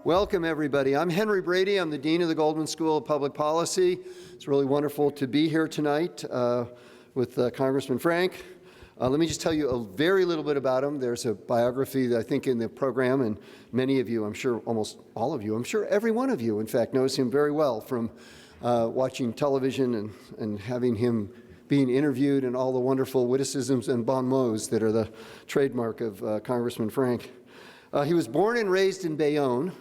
Welcome, everybody. I'm Henry Brady. I'm the Dean of the Goldman School of Public Policy. It's really wonderful to be here tonight with Congressman Frank. Let me just tell you a very little bit about him. There's a biography that I think in the program, and many of you, I'm sure almost all of you, I'm sure every one of you, in fact, knows him very well from watching television and having him being interviewed and all the wonderful witticisms and bon mots that are the trademark of Congressman Frank. He was born and raised in Bayonne.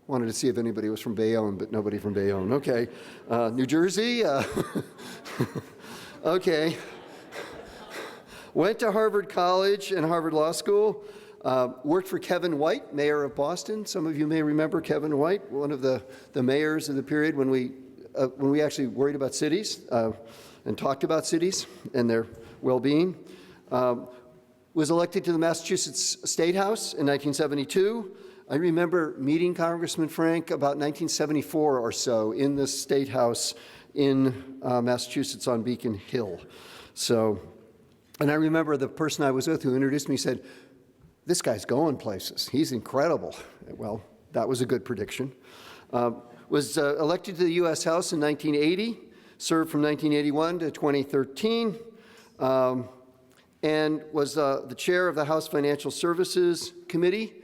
Wanted to see if anybody was from Bayonne, but nobody from Bayonne. Okay. New Jersey? Okay. Went to Harvard College and Harvard Law School. Worked for Kevin White, mayor of Boston. Some of you may remember Kevin White, one of the mayors of the period when we actually worried about cities and talked about cities and their well-being. Was elected to the Massachusetts State House in 1972. I remember meeting Congressman Frank about 1974 or so in the State House in Massachusetts on Beacon Hill. And I remember the person I was with who introduced me said, "This guy's going places. He's incredible." Well, that was a good prediction. Was elected to the U.S. House in 1980, served from 1981 to 2013, and was the chair of the House Financial Services Committee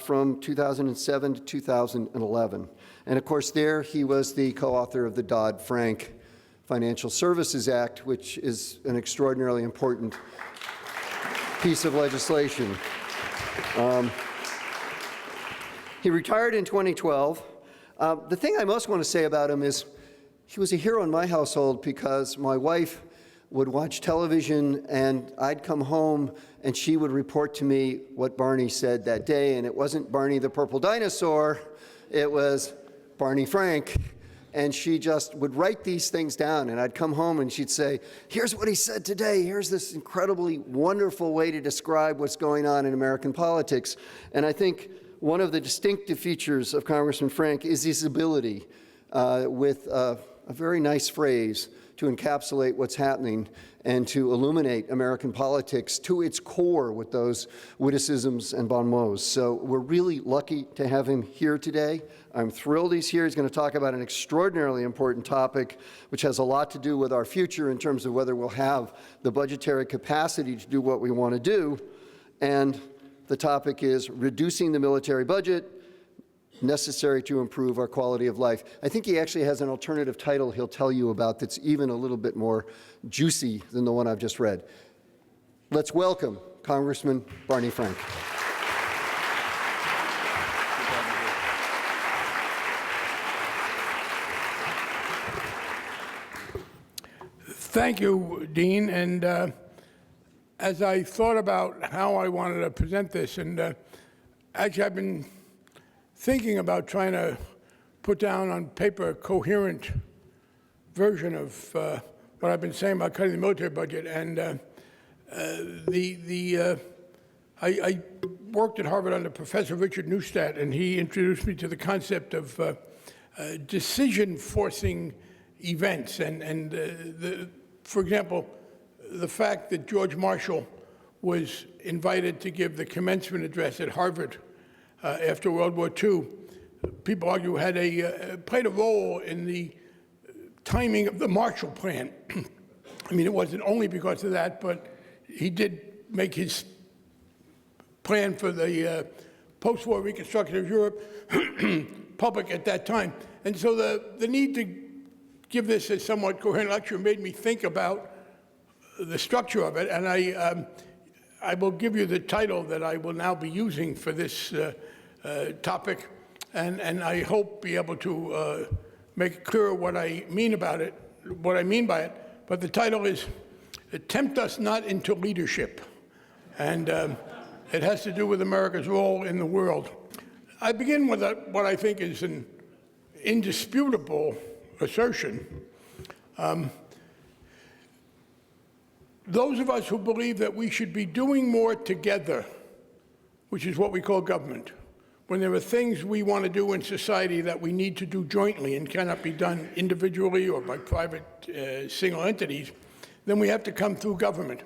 from 2007 to 2011. And of course there he was the co-author of the Dodd-Frank Financial Services Act, which is an extraordinarily important piece of legislation. He retired in 2012. The thing I most want to say about him is he was a hero in my household because my wife would watch television and I'd come home and she would report to me what Barney said that day, and it wasn't Barney the purple dinosaur, it was Barney Frank. And she just would write these things down, and I'd come home and she'd say, "Here's what he said today. Here's this incredibly wonderful way to describe what's going on in American politics." And I think one of the distinctive features of Congressman Frank is his ability with a very nice phrase to encapsulate what's happening and to illuminate American politics to its core with those witticisms and bon mots. So we're really lucky to have him here today. I'm thrilled he's here. He's going to talk about an extraordinarily important topic, which has a lot to do with our future in terms of whether we'll have the budgetary capacity to do what we want to do. And the topic is reducing the military budget, necessary to improve our quality of life. I think he actually has an alternative title he'll tell you about that's even a little bit more juicy than the one I've just read. Let's welcome Congressman Barney Frank. Thank you, Dean. And as I thought about how I wanted to present this, and actually I've been thinking about trying to put down on paper a coherent version of what I've been saying about cutting the military budget. And I worked at Harvard under Professor Richard Neustadt, and he introduced me to the concept of decision-forcing events. For example, the fact that George Marshall was invited to give the commencement address at Harvard after World War II, people argue played a role in the timing of the Marshall Plan. I mean, it wasn't only because of that, but he did make his plan for the post-war reconstruction of Europe public at that time. And so the need to give this a somewhat coherent lecture made me think about the structure of it, and I will give you the title that I will now be using for this topic, and I hope be able to make it clear what I mean by it. But the title is "Tempt Us Not into Leadership," and it has to do with America's role in the world. I begin with what I think is an indisputable assertion. Those of us who believe that we should be doing more together, which is what we call government, when there are things we want to do in society that we need to do jointly and cannot be done individually or by private single entities, then we have to come through government.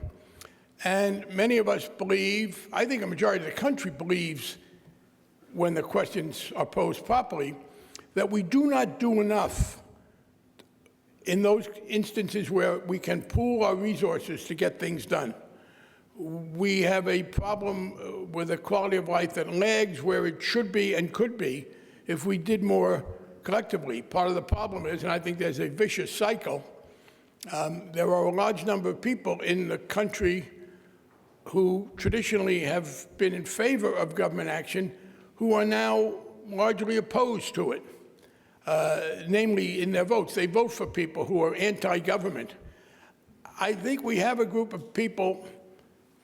And many of us believe, I think a majority of the country believes, when the questions are posed properly, that we do not do enough in those instances where we can pool our resources to get things done. We have a problem with a quality of life that lags where it should be and could be if we did more collectively. Part of the problem is, and I think there's a vicious cycle, there are a large number of people in the country who traditionally have been in favor of government action who are now largely opposed to it, namely in their votes. They vote for people who are anti-government. I think we have a group of people,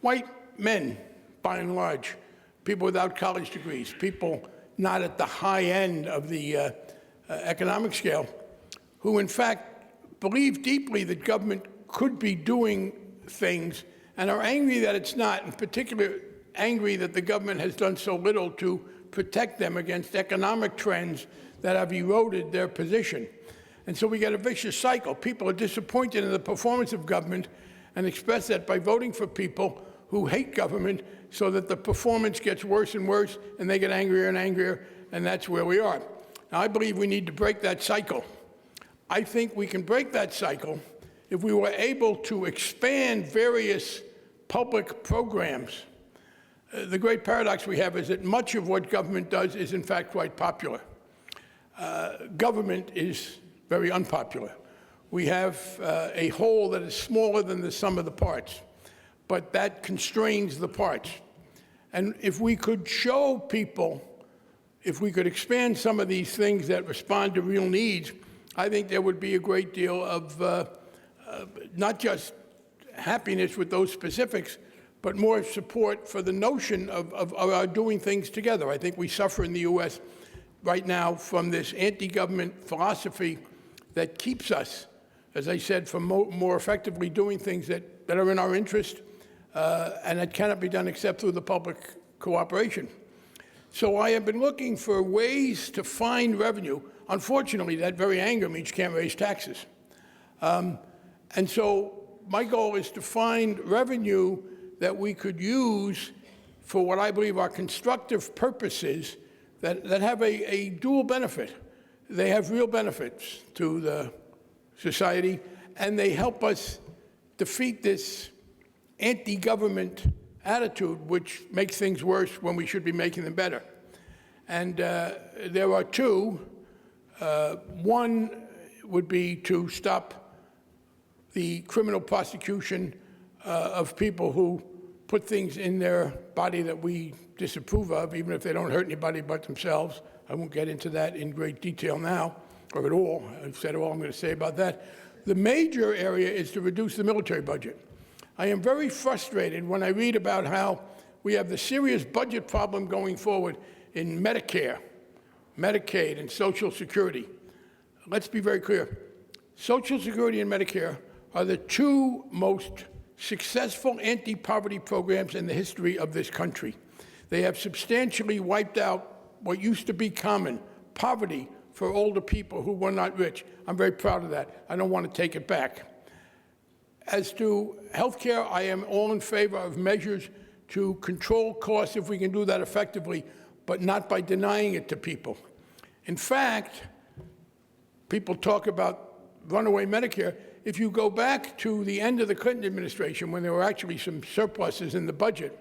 white men by and large, people without college degrees, people not at the high end of the economic scale, who in fact believe deeply that government could be doing things and are angry that it's not, in particular angry that the government has done so little to protect them against economic trends that have eroded their position. And so we get a vicious cycle. People are disappointed in the performance of government and express that by voting for people who hate government so that the performance gets worse and worse and they get angrier and angrier, and that's where we are. Now, I believe we need to break that cycle. I think we can break that cycle if we were able to expand various public programs. The great paradox we have is that much of what government does is in fact quite popular. Government is very unpopular. We have a whole that is smaller than the sum of the parts, but that constrains the parts. And if we could show people, if we could expand some of these things that respond to real needs, I think there would be a great deal of not just happiness with those specifics, but more support for the notion of our doing things together. I think we suffer in the U.S. right now from this anti-government philosophy that keeps us, as I said, from more effectively doing things that are in our interest, and that cannot be done except through the public cooperation. So I have been looking for ways to find revenue. Unfortunately, that very anger means you can't raise taxes. And so my goal is to find revenue that we could use for what I believe are constructive purposes that have a dual benefit. They have real benefits to the society, and they help us defeat this anti-government attitude, which makes things worse when we should be making them better. And there are two. One would be to stop the criminal prosecution of people who put things in their body that we disapprove of, even if they don't hurt anybody but themselves. I won't get into that in great detail now, or at all. I've said all I'm going to say about that. The major area is to reduce the military budget. I am very frustrated when I read about how we have the serious budget problem going forward in Medicare, Medicaid, and Social Security. Let's be very clear. Social Security and Medicare are the two most successful anti-poverty programs in the history of this country. They have substantially wiped out what used to be common, poverty for older people who were not rich. I'm very proud of that. I don't want to take it back. As to health care, I am all in favor of measures to control costs if we can do that effectively, but not by denying it to people. In fact, people talk about runaway Medicare. If you go back to the end of the Clinton administration, when there were actually some surpluses in the budget,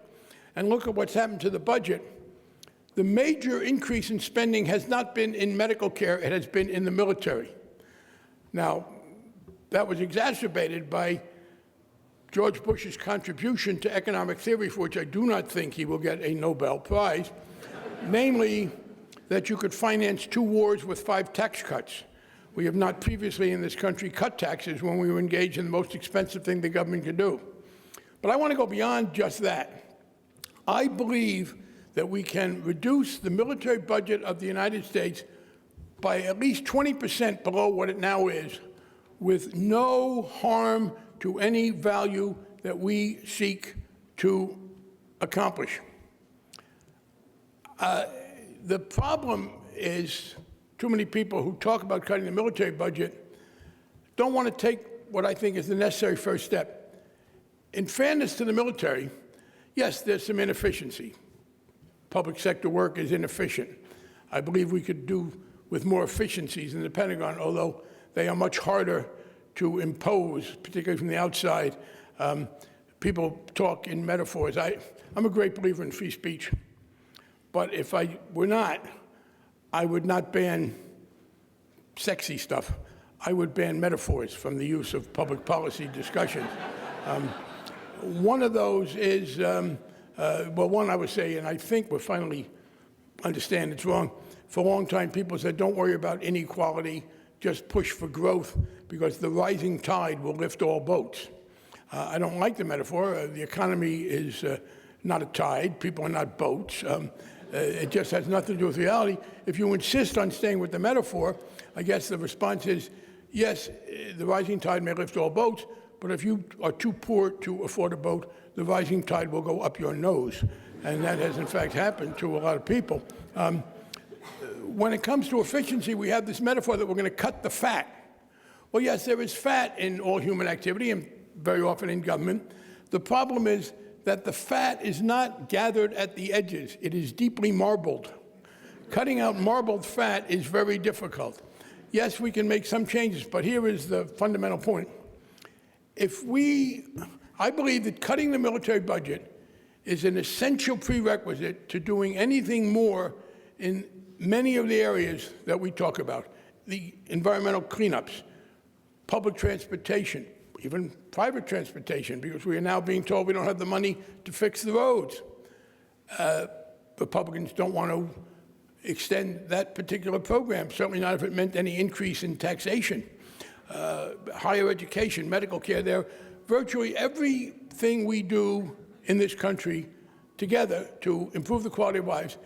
and look at what's happened to the budget, the major increase in spending has not been in medical care, it has been in the military. Now, that was exacerbated by George Bush's contribution to economic theory, for which I do not think he will get a Nobel Prize, namely that you could finance 2 wars with 5 tax cuts. We have not previously in this country cut taxes when we were engaged in the most expensive thing the government can do. But I want to go beyond just that. I believe that we can reduce the military budget of the United States by at least 20% below what it now is, with no harm to any value that we seek to accomplish. The problem is too many people who talk about cutting the military budget don't want to take what I think is the necessary first step. In fairness to the military, yes, there's some inefficiency. public sector work is inefficient. I believe we could do with more efficiencies in the Pentagon, although they are much harder to impose, particularly from the outside. People talk in metaphors. I'm a great believer in free speech, but if I were not, I would not ban sexy stuff. I would ban metaphors from the use of public policy discussions. One of those is, well, one I would say, and I think we're finally understand it's wrong. For a long time, people said, don't worry about inequality, just push for growth, because the rising tide will lift all boats. I don't like the metaphor. The economy is not a tide. People are not boats. It just has nothing to do with reality. If you insist on staying with the metaphor, I guess the response is, yes, the rising tide may lift all boats, but if you are too poor to afford a boat, the rising tide will go up your nose. And that has, in fact, happened to a lot of people. When it comes to efficiency, we have this metaphor that we're going to cut the fat. Well, yes, there is fat in all human activity and very often in government. The problem is that the fat is not gathered at the edges. It is deeply marbled. Cutting out marbled fat is very difficult. Yes, we can make some changes, but here is the fundamental point. I believe that cutting the military budget is an essential prerequisite to doing anything more in many of the areas that we talk about. The environmental cleanups, public transportation, even private transportation, because we are now being told we don't have the money to fix the roads. Republicans don't want to extend that particular program, certainly not if it meant any increase in taxation. Higher education, medical care, there. Virtually everything we do in this country together to improve the quality of lives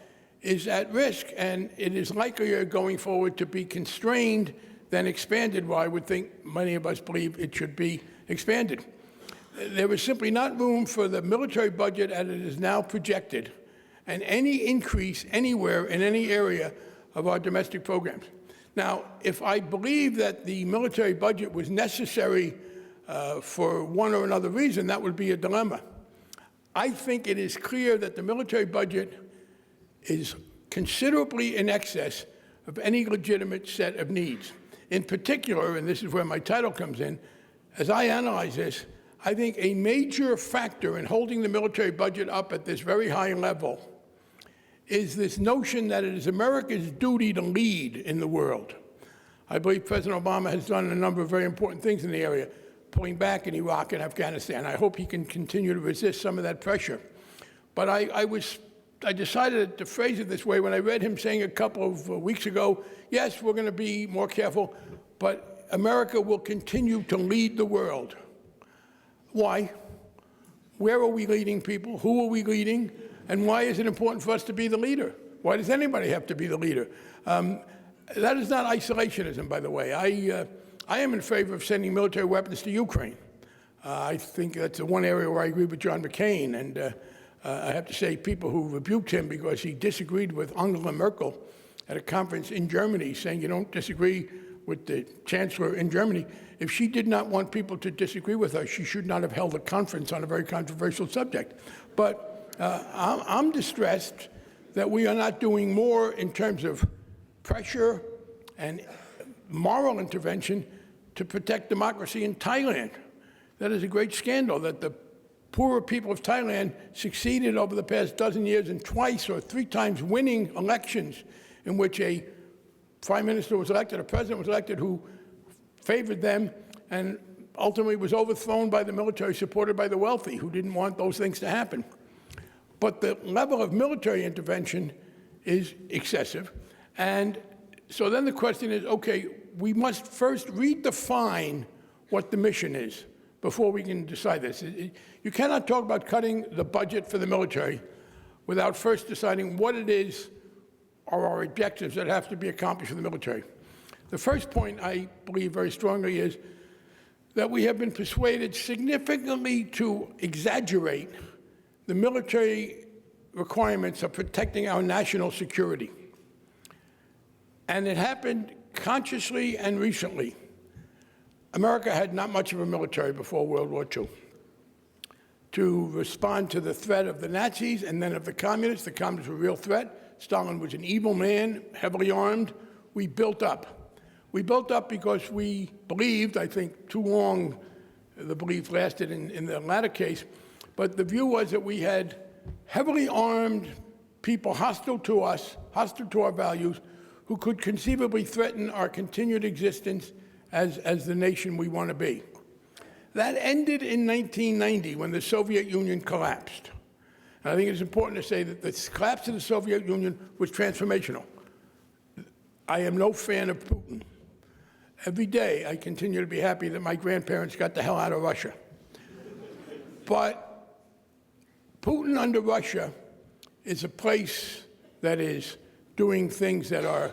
is at risk, and it is likelier going forward to be constrained than expanded, where I would think many of us believe it should be expanded. There is simply not room for the military budget as it is now projected, and any increase anywhere in any area of our domestic programs. Now, if I believe that the military budget was necessary for one or another reason, that would be a dilemma. I think it is clear that the military budget is considerably in excess of any legitimate set of needs. In particular, and this is where my title comes in, as I analyze this, I think a major factor in holding the military budget up at this very high level is this notion that it is America's duty to lead in the world. I believe President Obama has done a number of very important things in the area, pulling back in Iraq and Afghanistan. I hope he can continue to resist some of that pressure. But I decided to phrase it this way when I read him saying a couple of weeks ago, yes, we're going to be more careful, but America will continue to lead the world. Why? Where are we leading people? Who are we leading? And why is it important for us to be the leader? Why does anybody have to be the leader? That is not isolationism, by the way. I am in favor of sending military weapons to Ukraine. I think that's the one area where I agree with John McCain. And I have to say, people who rebuked him because he disagreed with Angela Merkel at a conference in Germany, saying you don't disagree with the chancellor in Germany. If she did not want people to disagree with her, she should not have held a conference on a very controversial subject. But I'm distressed that we are not doing more in terms of pressure and moral intervention to protect democracy in Thailand. That is a great scandal that the poorer people of Thailand succeeded over the past dozen years in twice or three times winning elections in which a prime minister was elected, a president was elected who favored them and ultimately was overthrown by the military supported by the wealthy who didn't want those things to happen. But the level of military intervention is excessive. And so then the question is, okay, we must first redefine what the mission is before we can decide this. You cannot talk about cutting the budget for the military without first deciding what it is are our objectives that have to be accomplished for the military. The first point I believe very strongly is that we have been persuaded significantly to exaggerate the military requirements of protecting our national security. And it happened consciously and recently. America had not much of a military before World War II. to respond to the threat of the Nazis and then of the communists. The communists were a real threat. Stalin was an evil man, heavily armed. We built up. We built up because we believed, I think too long the belief lasted in the latter case, but the view was that we had heavily armed people hostile to us, hostile to our values, who could conceivably threaten our continued existence as the nation we want to be. That ended in 1990 when the Soviet Union collapsed. And I think it's important to say that the collapse of the Soviet Union was transformational. I am no fan of Putin. Every day I continue to be happy that my grandparents got the hell out of Russia. But Putin under Russia is a place that is doing things that are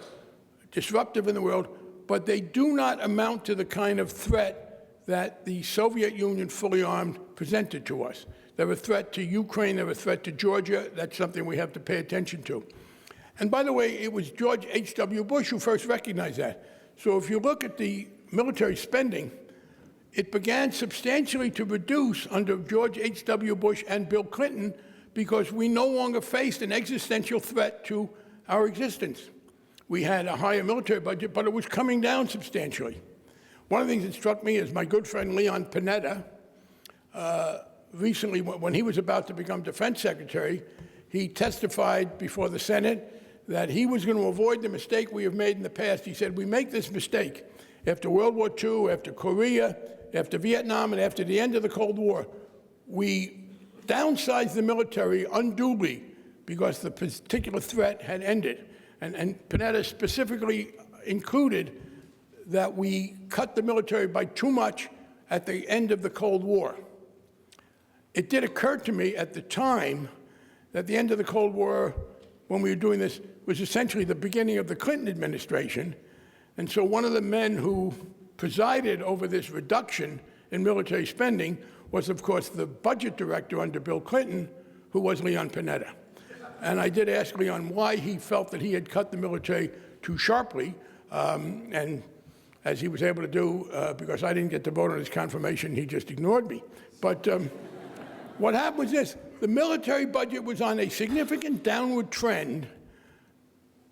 disruptive in the world, but they do not amount to the kind of threat that the Soviet Union fully armed presented to us. They're a threat to Ukraine, they're a threat to Georgia. That's something we have to pay attention to. And by the way, it was George H.W. Bush who first recognized that. So if you look at the military spending, it began substantially to reduce under George H.W. Bush and Bill Clinton because we no longer faced an existential threat to our existence. We had a higher military budget, but it was coming down substantially. One of the things that struck me is my good friend Leon Panetta, recently, when he was about to become defense secretary, he testified before the Senate that he was going to avoid the mistake we have made in the past. He said, we make this mistake after World War II, after Korea, after Vietnam, and after the end of the Cold War. We downsized the military unduly because the particular threat had ended. And Panetta specifically included that we cut the military by too much at the end of the Cold War. It did occur to me at the time that the end of the Cold War, when we were doing this, was essentially the beginning of the Clinton administration. And so one of the men who presided over this reduction in military spending was, of course, the budget director under Bill Clinton, who was Leon Panetta. And I did ask Leon why he felt that he had cut the military too sharply, and as he was able to do, because I didn't get to vote on his confirmation, he just ignored me. But what happened was this. The military budget was on a significant downward trend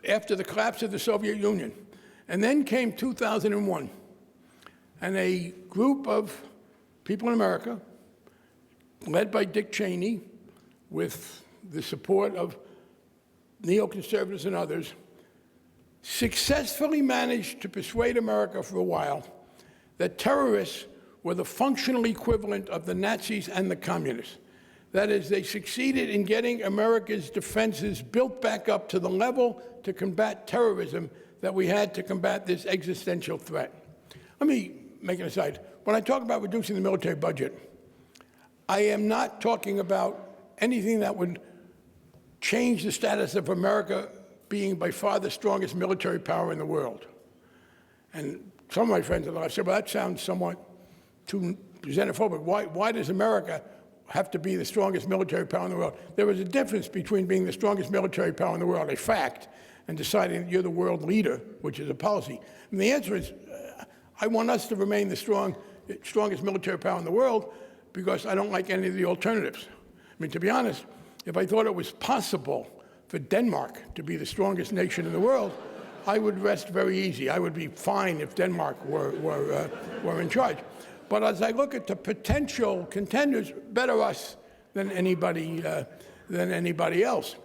after the collapse of the Soviet Union. And then came 2001, and a group of people in America, led by Dick Cheney, with the support of neoconservatives and others, successfully managed to persuade America for a while that terrorists were the functional equivalent of the Nazis and the communists. That is, they succeeded in getting America's defenses built back up to the level to combat terrorism that we had to combat this existential threat. Let me make an aside. When I talk about reducing the military budget, I am not talking about anything that would change the status of America being by far the strongest military power in the world. And some of my friends on the left said, well, that sounds somewhat too xenophobic. Why does America have to be the strongest military power in the world? There is a difference between being the strongest military power in the world, a fact, and deciding that you're the world leader, which is a policy. And the answer is, I want us to remain the strongest military power in the world because I don't like any of the alternatives. I mean, to be honest, if I thought it was possible for Denmark to be the strongest nation in the world, I would rest very easy. I would be fine if Denmark were in charge. But as I look at the potential contenders, better us than anybody else.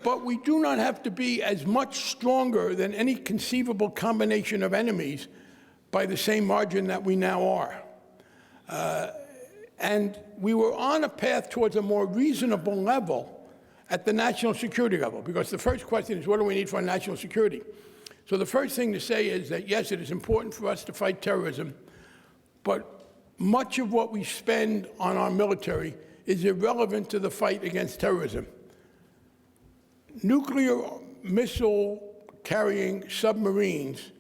But we do not have to be as much stronger than any conceivable combination of enemies by the same margin that we now are. And we were on a path towards a more reasonable level at the national security level, because the first question is, what do we need for national security? So the first thing to say is that, yes, it is important for us to fight terrorism, but much of what we spend on our military is irrelevant to the fight against terrorism. Nuclear missile-carrying submarines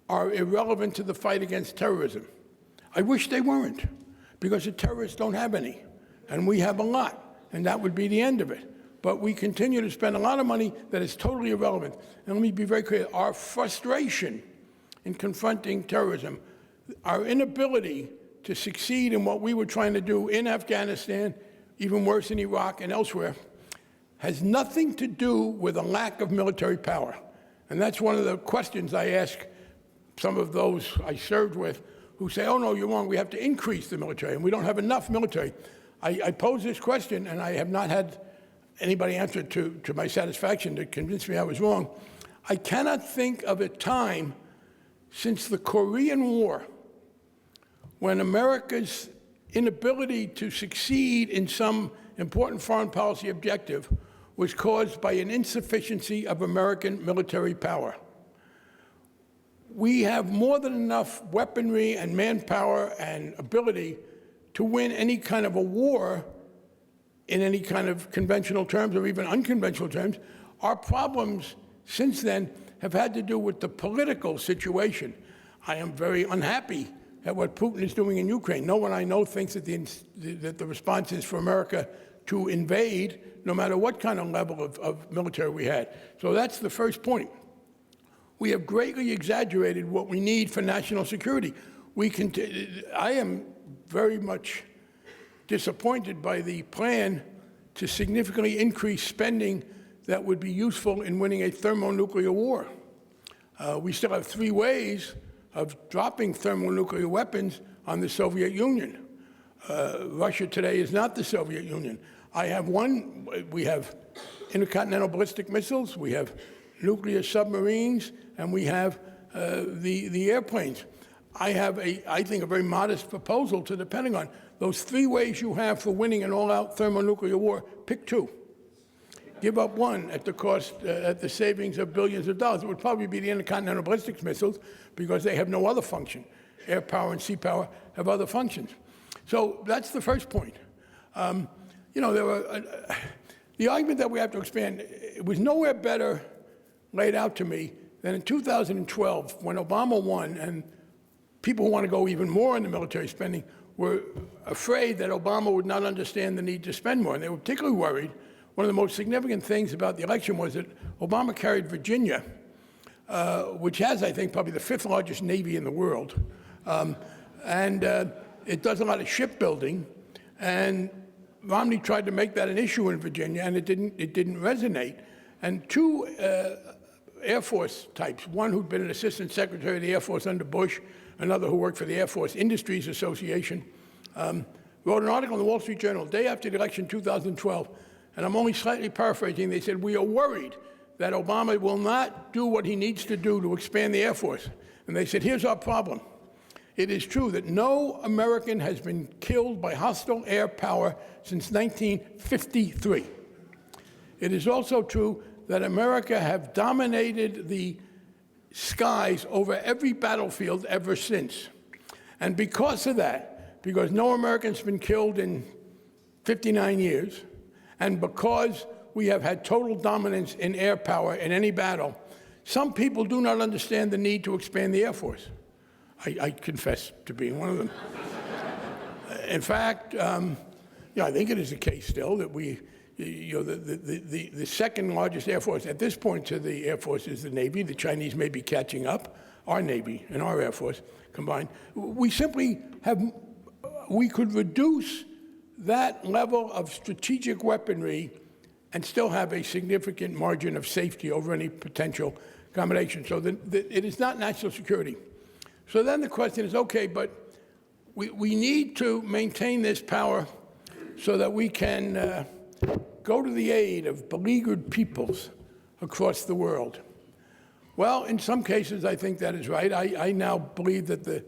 are irrelevant to the fight against terrorism. I wish they weren't, because the terrorists don't have any, and we have a lot, and that would be the end of it. But we continue to spend a lot of money that is totally irrelevant. And let me be very clear, our frustration in confronting terrorism, our inability to succeed in what we were trying to do in Afghanistan, even worse in Iraq and elsewhere, has nothing to do with a lack of military power. And that's one of the questions I ask some of those I served with who say, oh, no, you're wrong, we have to increase the military, and we don't have enough military. I pose this question, and I have not had anybody answer to my satisfaction to convince me I was wrong. I cannot think of a time since the Korean War when America's inability to succeed in some important foreign policy objective was caused by an insufficiency of American military power. We have more than enough weaponry and manpower and ability to win any kind of a war in any kind of conventional terms or even unconventional terms. Our problems since then have had to do with the political situation. I am very unhappy at what Putin is doing in Ukraine. No one I know thinks that the response is for America to invade, no matter what kind of level of military we had. So that's the first point. We have greatly exaggerated what we need for national security. I am very much disappointed by the plan to significantly increase spending that would be useful in winning a thermonuclear war. We still have 3 ways of dropping thermonuclear weapons on the Soviet Union. Russia today is not the Soviet Union. We have intercontinental ballistic missiles, we have nuclear submarines, and we have the airplanes. I have, I think, a very modest proposal to the Pentagon. Those 3 ways you have for winning an all-out thermonuclear war, pick 2. Give up 1 at the cost, at the savings of billions of dollars. It would probably be the intercontinental ballistic missiles because they have no other function. Air power and sea power have other functions. So that's the first point. You know, the argument that we have to expand, it was nowhere better laid out to me than in 2012 when Obama won and people who want to go even more into military spending were afraid that Obama would not understand the need to spend more. And they were particularly worried. One of the most significant things about the election was that Obama carried Virginia, which has, I think, probably the 5th largest Navy in the world. It does a lot of shipbuilding. And Romney tried to make that an issue in Virginia, and it didn't resonate. And 2 Air Force types, one who'd been an assistant secretary of the Air Force under Bush, another who worked for the Air Force Industries Association, wrote an article in the Wall Street Journal day after the election 2012, and I'm only slightly paraphrasing. They said, we are worried that Obama will not do what he needs to do to expand the Air Force. And they said, here's our problem. It is true that no American has been killed by hostile air power since 1953. It is also true that America have dominated the skies over every battlefield ever since. And because of that, because no American's been killed in 59 years, and because we have had total dominance in air power in any battle, some people do not understand the need to expand the Air Force. I confess to being one of them. In fact, I think it is the case still that the second largest Air Force at this point to the Air Force is the Navy. The Chinese may be catching up. Our Navy and our Air Force combined. We could reduce that level of strategic weaponry and still have a significant margin of safety over any potential combination. So it is not national security. So then the question is, okay, but we need to maintain this power so that we can go to the aid of beleaguered peoples across the world. Well, in some cases, I think that is right. I now believe that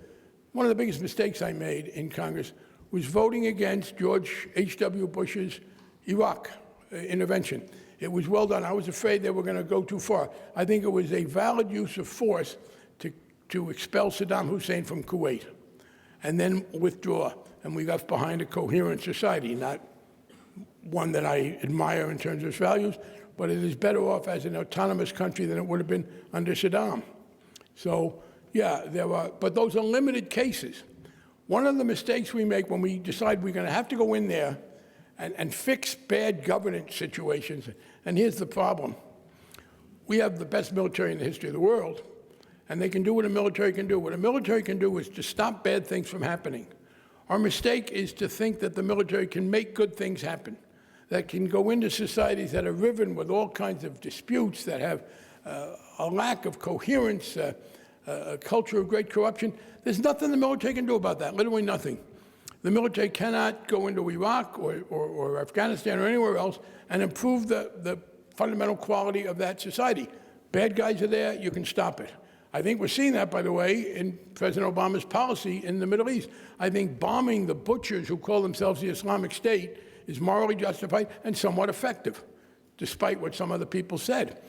one of the biggest mistakes I made in Congress was voting against George H.W. Bush's Iraq intervention. It was well done. I was afraid they were going to go too far. I think it was a valid use of force to expel Saddam Hussein from Kuwait and then withdraw. And we got behind a coherent society, not one that I admire in terms of its values, but it is better off as an autonomous country than it would have been under Saddam. So, yeah, but those are limited cases. One of the mistakes we make when we decide we're going to have to go in there and fix bad governance situations, and here's the problem. We have the best military in the history of the world, and they can do what a military can do. What a military can do is to stop bad things from happening. Our mistake is to think that the military can make good things happen, that can go into societies that are riven with all kinds of disputes, that have a lack of coherence, a culture of great corruption. There's nothing the military can do about that, literally nothing. The military cannot go into Iraq or Afghanistan or anywhere else and improve the fundamental quality of that society. Bad guys are there, you can stop it. I think we're seeing that, by the way, in President Obama's policy in the Middle East. I think bombing the butchers who call themselves the Islamic State is morally justified and somewhat effective, despite what some other people said,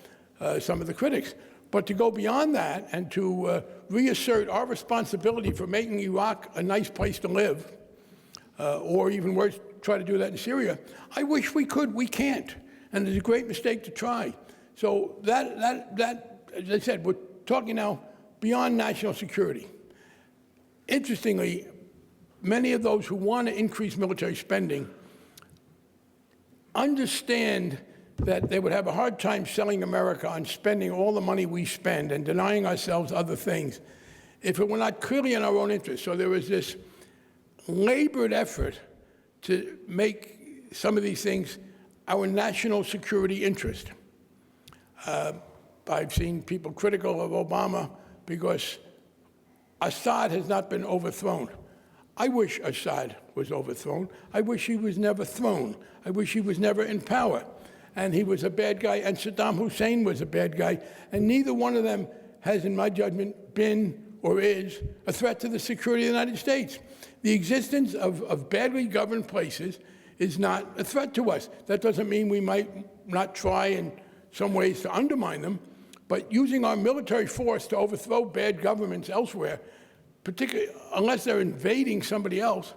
some of the critics. But to go beyond that and to reassert our responsibility for making Iraq a nice place to live, or even worse, try to do that in Syria, I wish we could. We can't. And it's a great mistake to try. So that as I said, we're talking now beyond national security. Interestingly, many of those who want to increase military spending understand that they would have a hard time selling America on spending all the money we spend and denying ourselves other things if it were not clearly in our own interest. So there was this labored effort to make some of these things our national security interest. I've seen people critical of Obama because Assad has not been overthrown. I wish Assad was overthrown. I wish he was never thrown. I wish he was never in power. And he was a bad guy, and Saddam Hussein was a bad guy, and neither one of them has, in my judgment, been or is a threat to the security of the United States. The existence of badly governed places is not a threat to us. That doesn't mean we might not try in some ways to undermine them, but using our military force to overthrow bad governments elsewhere, particularly unless they're invading somebody else,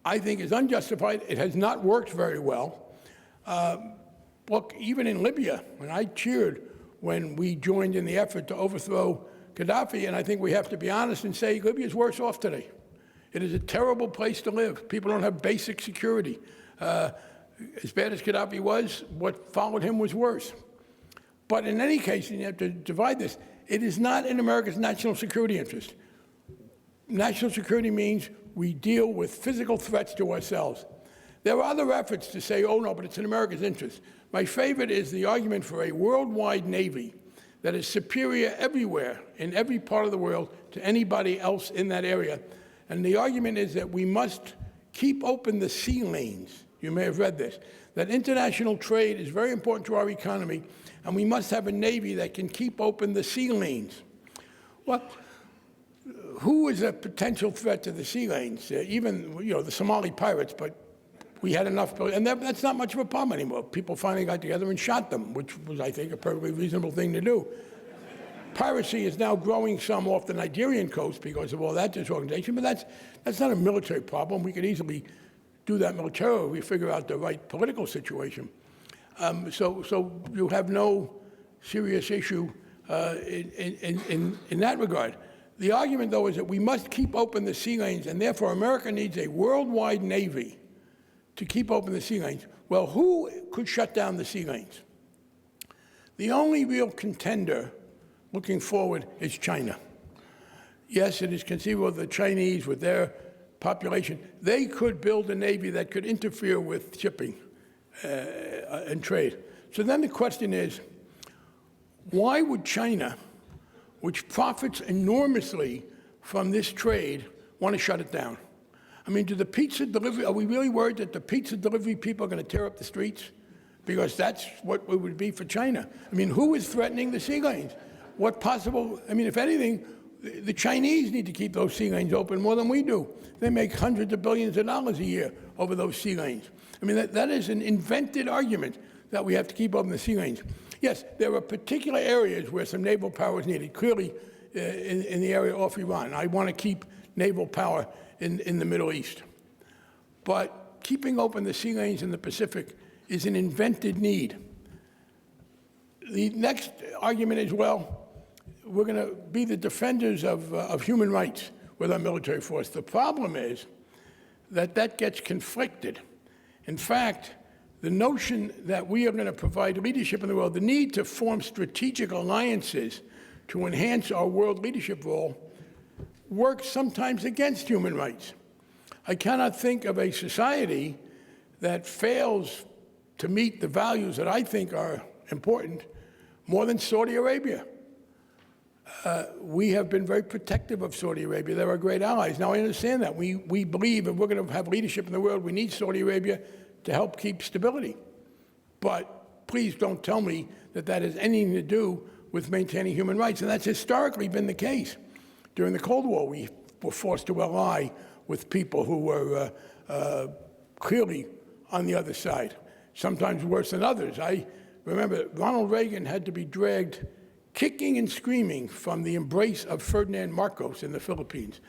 I think is unjustified. It has not worked very well. Look, even in Libya, when I cheered when we joined in the effort to overthrow Gaddafi, and I think we have to be honest and say Libya is worse off today. It is a terrible place to live. People don't have basic security. As bad as Gaddafi was, what followed him was worse. But in any case, and you have to divide this, it is not in America's national security interest. National security means we deal with physical threats to ourselves. There are other efforts to say, oh no, but it's in America's interest. My favorite is the argument for a worldwide Navy that is superior everywhere, in every part of the world, to anybody else in that area. And the argument is that we must keep open the sea lanes. You may have read this, that international trade is very important to our economy, and we must have a Navy that can keep open the sea lanes. Well, who is a potential threat to the sea lanes? Even, the Somali pirates, but we had enough, and that's not much of a problem anymore. People finally got together and shot them, which was, I think, a perfectly reasonable thing to do. Piracy is now growing some off the Nigerian coast because of all that disorganization, but that's not a military problem. We could easily do that militarily if we figure out the right political situation. So you have no serious issue in that regard. The argument, though, is that we must keep open the sea lanes, and therefore America needs a worldwide Navy to keep open the sea lanes. Well, who could shut down the sea lanes? The only real contender looking forward is China. Yes, it is conceivable the Chinese, with their population, they could build a Navy that could interfere with shipping and trade. So then the question is, why would China, which profits enormously from this trade, want to shut it down? I mean, do the pizza delivery, are we really worried that the pizza delivery people are going to tear up the streets? Because that's what it would be for China. I mean, who is threatening the sea lanes? What possible, I mean, if anything, the Chinese need to keep those sea lanes open more than we do. They make hundreds of billions of dollars a year over those sea lanes. I mean, that is an invented argument that we have to keep open the sea lanes. Yes, there are particular areas where some naval power is needed, clearly in the area off Iran. I want to keep naval power in the Middle East. But keeping open the sea lanes in the Pacific is an invented need. The next argument is, well, we're going to be the defenders of human rights with our military force. The problem is that gets conflicted. In fact, the notion that we are going to provide leadership in the world, the need to form strategic alliances to enhance our world leadership role, works sometimes against human rights. I cannot think of a society that fails to meet the values that I think are important more than Saudi Arabia. We have been very protective of Saudi Arabia. They're our great allies. Now, I understand that. We believe if we're going to have leadership in the world, we need Saudi Arabia to help keep stability. But please don't tell me that that has anything to do with maintaining human rights. And that's historically been the case. During the Cold War, we were forced to ally with people who were clearly on the other side, sometimes worse than others. I remember Ronald Reagan had to be dragged kicking and screaming from the embrace of Ferdinand Marcos in the Philippines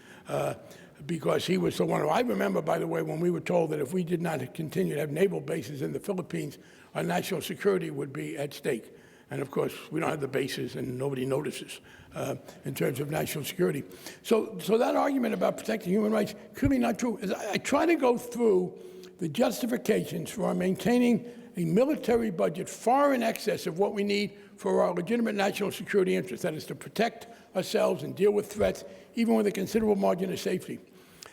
because he was the one. I remember, by the way, when we were told that if we did not continue to have naval bases in the Philippines, our national security would be at stake. And of course, we don't have the bases and nobody notices in terms of national security. So that argument about protecting human rights, clearly not true. As I try to go through the justifications for our maintaining a military budget far in excess of what we need for our legitimate national security interests, that is to protect ourselves and deal with threats, even with a considerable margin of safety.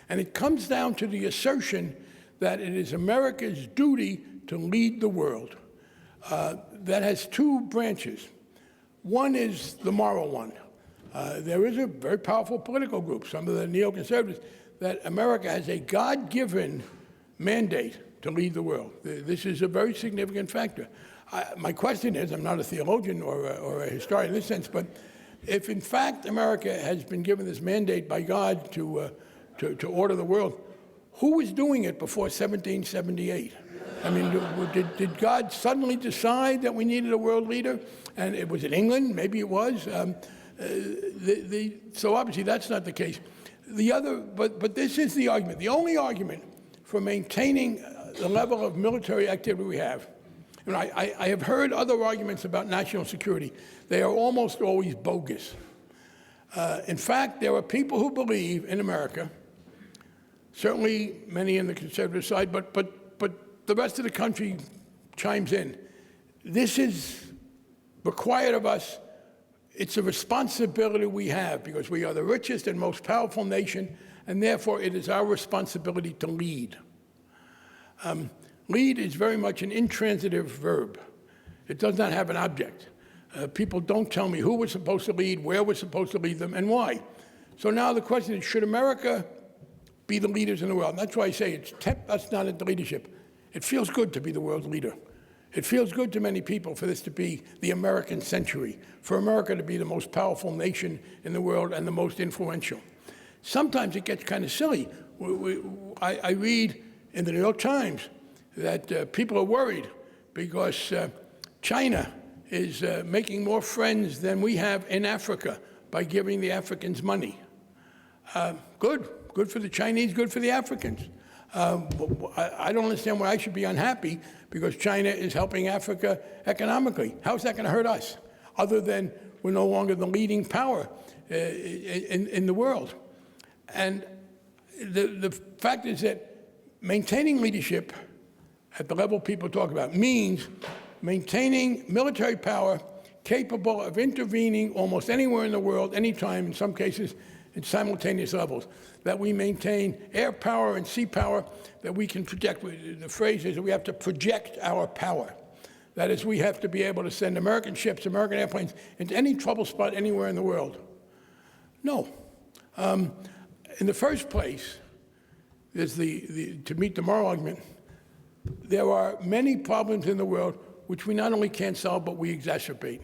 And it comes down to the assertion that it is America's duty to lead the world. That has two branches. One is the moral one. There is a very powerful political group, some of the neoconservatives, that America has a God-given mandate to lead the world. This is a very significant factor. My question is, I'm not a theologian or a historian in this sense, but if in fact America has been given this mandate by God to order the world, who was doing it before 1778? I mean, did God suddenly decide that we needed a world leader? And it was in England, maybe it was. So obviously that's not the case. But this is the argument. The only argument for maintaining the level of military activity we have. And I have heard other arguments about national security. They are almost always bogus. In fact, there are people who believe in America, certainly many in the conservative side, but the rest of the country chimes in. This is required of us. It's a responsibility we have because we are the richest and most powerful nation, and therefore it is our responsibility to lead. Lead is very much an intransitive verb. It does not have an object. People don't tell me who we're supposed to lead, where we're supposed to lead them, and why. So now the question is, should America be the leaders in the world? And that's why I say it's tempt us not into leadership. It feels good to be the world leader. It feels good to many people for this to be the American century, for America to be the most powerful nation in the world and the most influential. Sometimes it gets kind of silly. I read in the New York Times that people are worried because China is making more friends than we have in Africa by giving the Africans money. Good for the Chinese, good for the Africans. I don't understand why I should be unhappy because China is helping Africa economically. How's that going to hurt us, other than we're no longer the leading power in the world? And the fact is that maintaining leadership at the level people talk about means maintaining military power capable of intervening almost anywhere in the world, anytime, in some cases, in simultaneous levels, that we maintain air power and sea power, that we can project. The phrase is that we have to project our power. That is, we have to be able to send American ships, American airplanes into any trouble spot anywhere in the world. No. In the first place, there's to meet the moral argument, there are many problems in the world which we not only can't solve, but we exacerbate.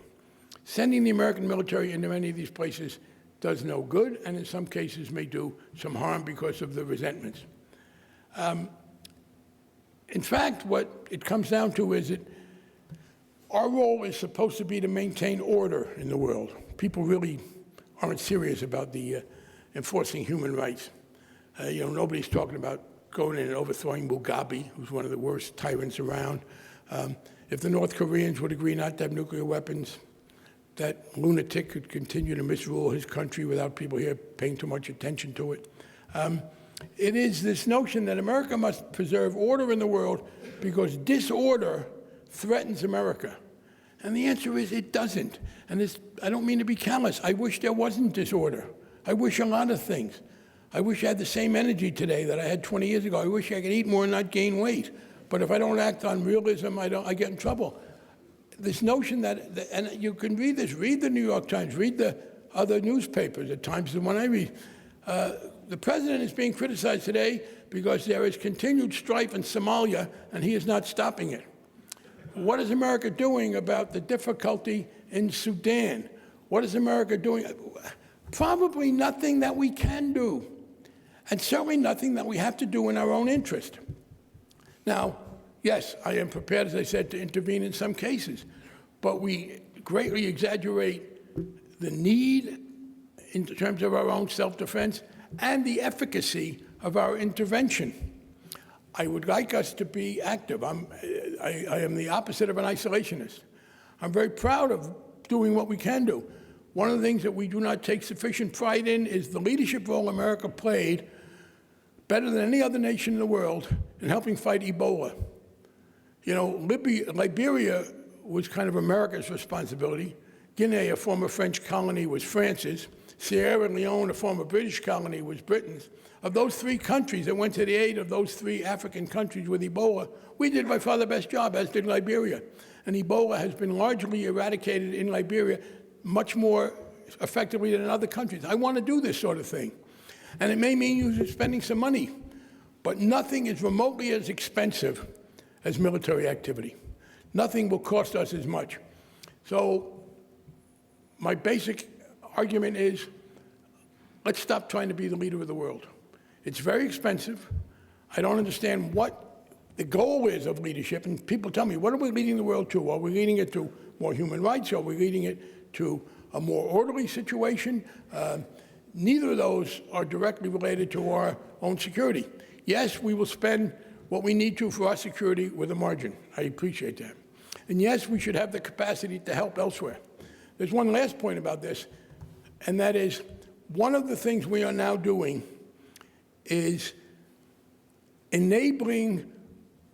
Sending the American military into many of these places does no good, and in some cases may do some harm because of the resentments. In fact, what it comes down to is that our role is supposed to be to maintain order in the world. People really aren't serious about the enforcing human rights. Nobody's talking about going in and overthrowing Mugabe, who's one of the worst tyrants around. If the North Koreans would agree not to have nuclear weapons, that lunatic could continue to misrule his country without people here paying too much attention to it. It is this notion that America must preserve order in the world because disorder threatens America. And the answer is it doesn't. And I don't mean to be callous. I wish there wasn't disorder. I wish a lot of things. I wish I had the same energy today that I had 20 years ago. I wish I could eat more and not gain weight. But if I don't act on realism, I get in trouble. This notion that, and you can read this, read the New York Times, read the other newspapers, at times the one I read. The president is being criticized today because there is continued strife in Somalia, and he is not stopping it. What is America doing about the difficulty in Sudan? What is America doing? Probably nothing that we can do, and certainly nothing that we have to do in our own interest. Now, yes, I am prepared, as I said, to intervene in some cases, but we greatly exaggerate the need in terms of our own self-defense and the efficacy of our intervention. I would like us to be active. I am the opposite of an isolationist. I'm very proud of doing what we can do. One of the things that we do not take sufficient pride in is the leadership role America played better than any other nation in the world in helping fight Ebola. You know, Liberia was kind of America's responsibility. Guinea, a former French colony, was France's. Sierra Leone, a former British colony, was Britain's. Of those three countries that went to the aid of those three African countries with Ebola, we did by far the best job, as did Liberia. And Ebola has been largely eradicated in Liberia much more effectively than in other countries. I want to do this sort of thing. And it may mean you're spending some money, but nothing is remotely as expensive as military activity. Nothing will cost us as much. So my basic argument is, let's stop trying to be the leader of the world. It's very expensive. I don't understand what the goal is of leadership. And people tell me, what are we leading the world to? Are we leading it to more human rights? Are we leading it to a more orderly situation? Neither of those are directly related to our own security. Yes, we will spend what we need to for our security with a margin. I appreciate that. And yes, we should have the capacity to help elsewhere. There's one last point about this, and that is one of the things we are now doing is enabling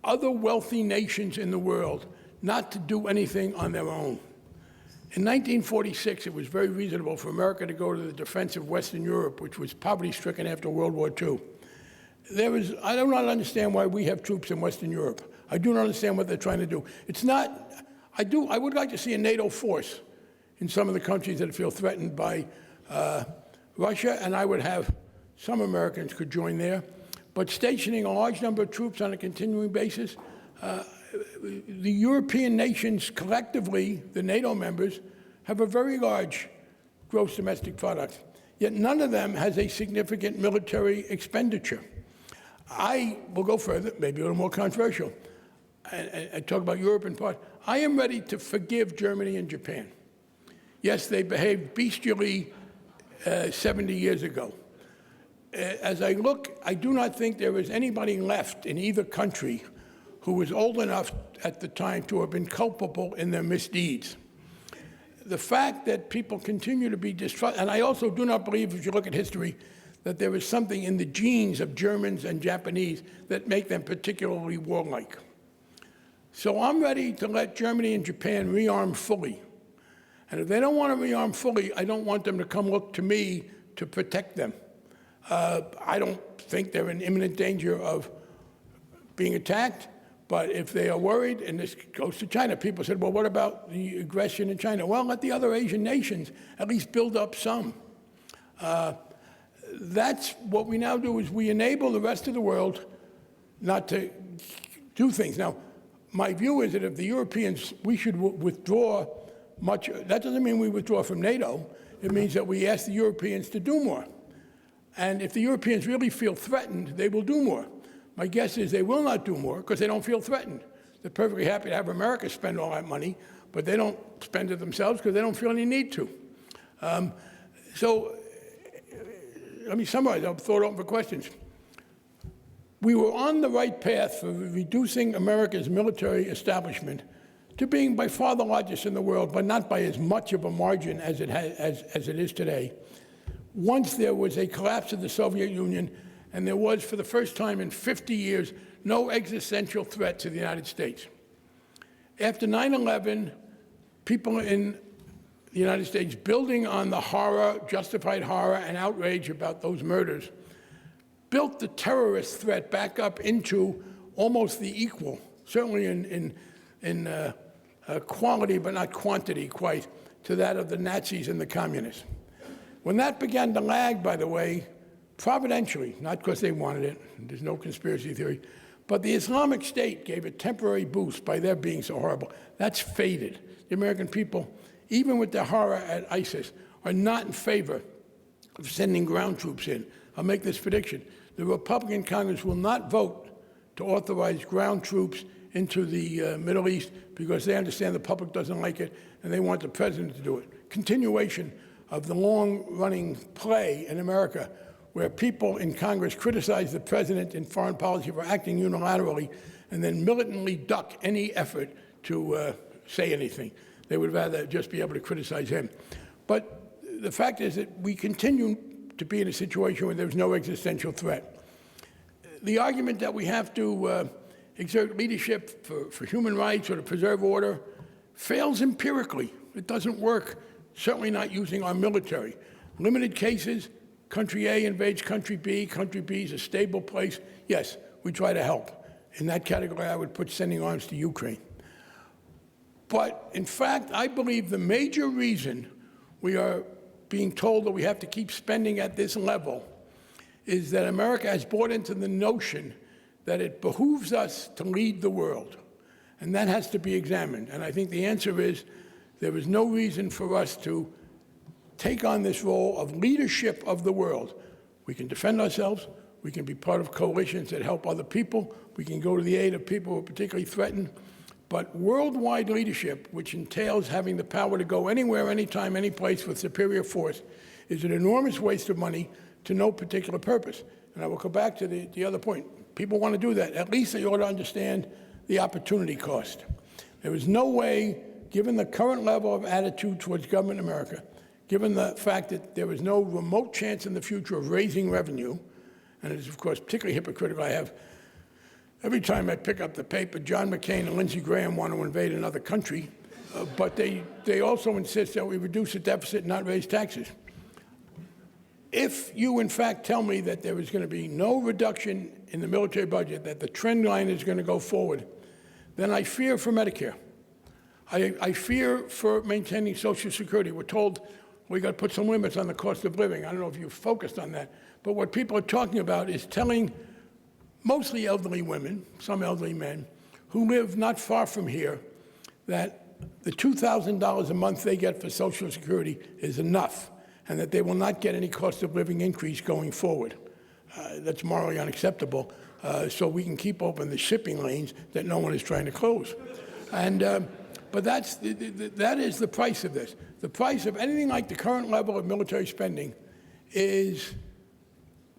other wealthy nations in the world not to do anything on their own. In 1946, it was very reasonable for America to go to the defense of Western Europe, which was poverty-stricken after World War II. I do not understand why we have troops in Western Europe. I do not understand what they're trying to do. It's not, I would like to see a NATO force in some of the countries that feel threatened by Russia, and I would have some Americans could join there. But stationing a large number of troops on a continuing basis, the European nations collectively, the NATO members, have a very large gross domestic product, yet none of them has a significant military expenditure. I will go further, maybe a little more controversial. I talk about Europe in part. I am ready to forgive Germany and Japan. Yes, they behaved bestially 70 years ago. As I look, I do not think there is anybody left in either country who was old enough at the time to have been culpable in their misdeeds. The fact that people continue to be distrustful, and I also do not believe, if you look at history, that there is something in the genes of Germans and Japanese that make them particularly warlike. So I'm ready to let Germany and Japan rearm fully. And if they don't want to rearm fully, I don't want them to come look to me to protect them. I don't think they're in imminent danger of being attacked, but if they are worried, and this goes to China, people said, well, what about the aggression in China? Well, let the other Asian nations at least build up some. That's what we now do, is we enable the rest of the world not to do things. Now, my view is that if the Europeans, we should withdraw much. That doesn't mean we withdraw from NATO. It means that we ask the Europeans to do more. And if the Europeans really feel threatened, they will do more. My guess is they will not do more because they don't feel threatened. They're perfectly happy to have America spend all that money, but they don't spend it themselves because they don't feel any need to. So let me summarize. I'll throw it open for questions. We were on the right path for reducing America's military establishment to being by far the largest in the world, but not by as much of a margin as it is today. Once there was a collapse of the Soviet Union, and there was, for the first time in 50 years, no existential threat to the United States. After 9/11, people in the United States, building on the horror, justified horror and outrage about those murders, built the terrorist threat back up into almost the equal, certainly in quality but not quantity quite, to that of the Nazis and the communists. When that began to lag, by the way, providentially, not because they wanted it, there's no conspiracy theory, but the Islamic State gave a temporary boost by their being so horrible. That's faded. The American people, even with their horror at ISIS, are not in favor of sending ground troops in. I'll make this prediction. The Republican Congress will not vote to authorize ground troops into the Middle East because they understand the public doesn't like it and they want the president to do it. Continuation of the long-running play in America where people in Congress criticize the president in foreign policy for acting unilaterally and then militantly duck any effort to say anything. They would rather just be able to criticize him. But the fact is that we continue to be in a situation where there's no existential threat. The argument that we have to exert leadership for human rights or to preserve order fails empirically. It doesn't work, certainly not using our military. Limited cases, country A invades country B is a stable place. Yes, we try to help. In that category, I would put sending arms to Ukraine. But in fact, I believe the major reason we are being told that we have to keep spending at this level is that America has bought into the notion that it behooves us to lead the world. And that has to be examined. And I think the answer is there is no reason for us to take on this role of leadership of the world. We can defend ourselves. We can be part of coalitions that help other people. We can go to the aid of people who are particularly threatened. But worldwide leadership, which entails having the power to go anywhere, anytime, any place with superior force, is an enormous waste of money to no particular purpose. And I will go back to the other point. People want to do that. At least they ought to understand the opportunity cost. There is no way, given the current level of attitude towards government in America, given the fact that there is no remote chance in the future of raising revenue, and it is, of course, particularly hypocritical. Every time I pick up the paper, John McCain and Lindsey Graham want to invade another country, but they also insist that we reduce the deficit and not raise taxes. If you, in fact, tell me that there is going to be no reduction in the military budget, that the trend line is going to go forward, then I fear for Medicare. I fear for maintaining Social Security. We're told we got to put some limits on the cost of living. I don't know if you've focused on that, but what people are talking about is telling mostly elderly women, some elderly men, who live not far from here, that the $2,000 a month they get for Social Security is enough, and that they will not get any cost of living increase going forward. That's morally unacceptable, so we can keep open the shipping lanes that no one is trying to close. But that is the price of this. The price of anything like the current level of military spending is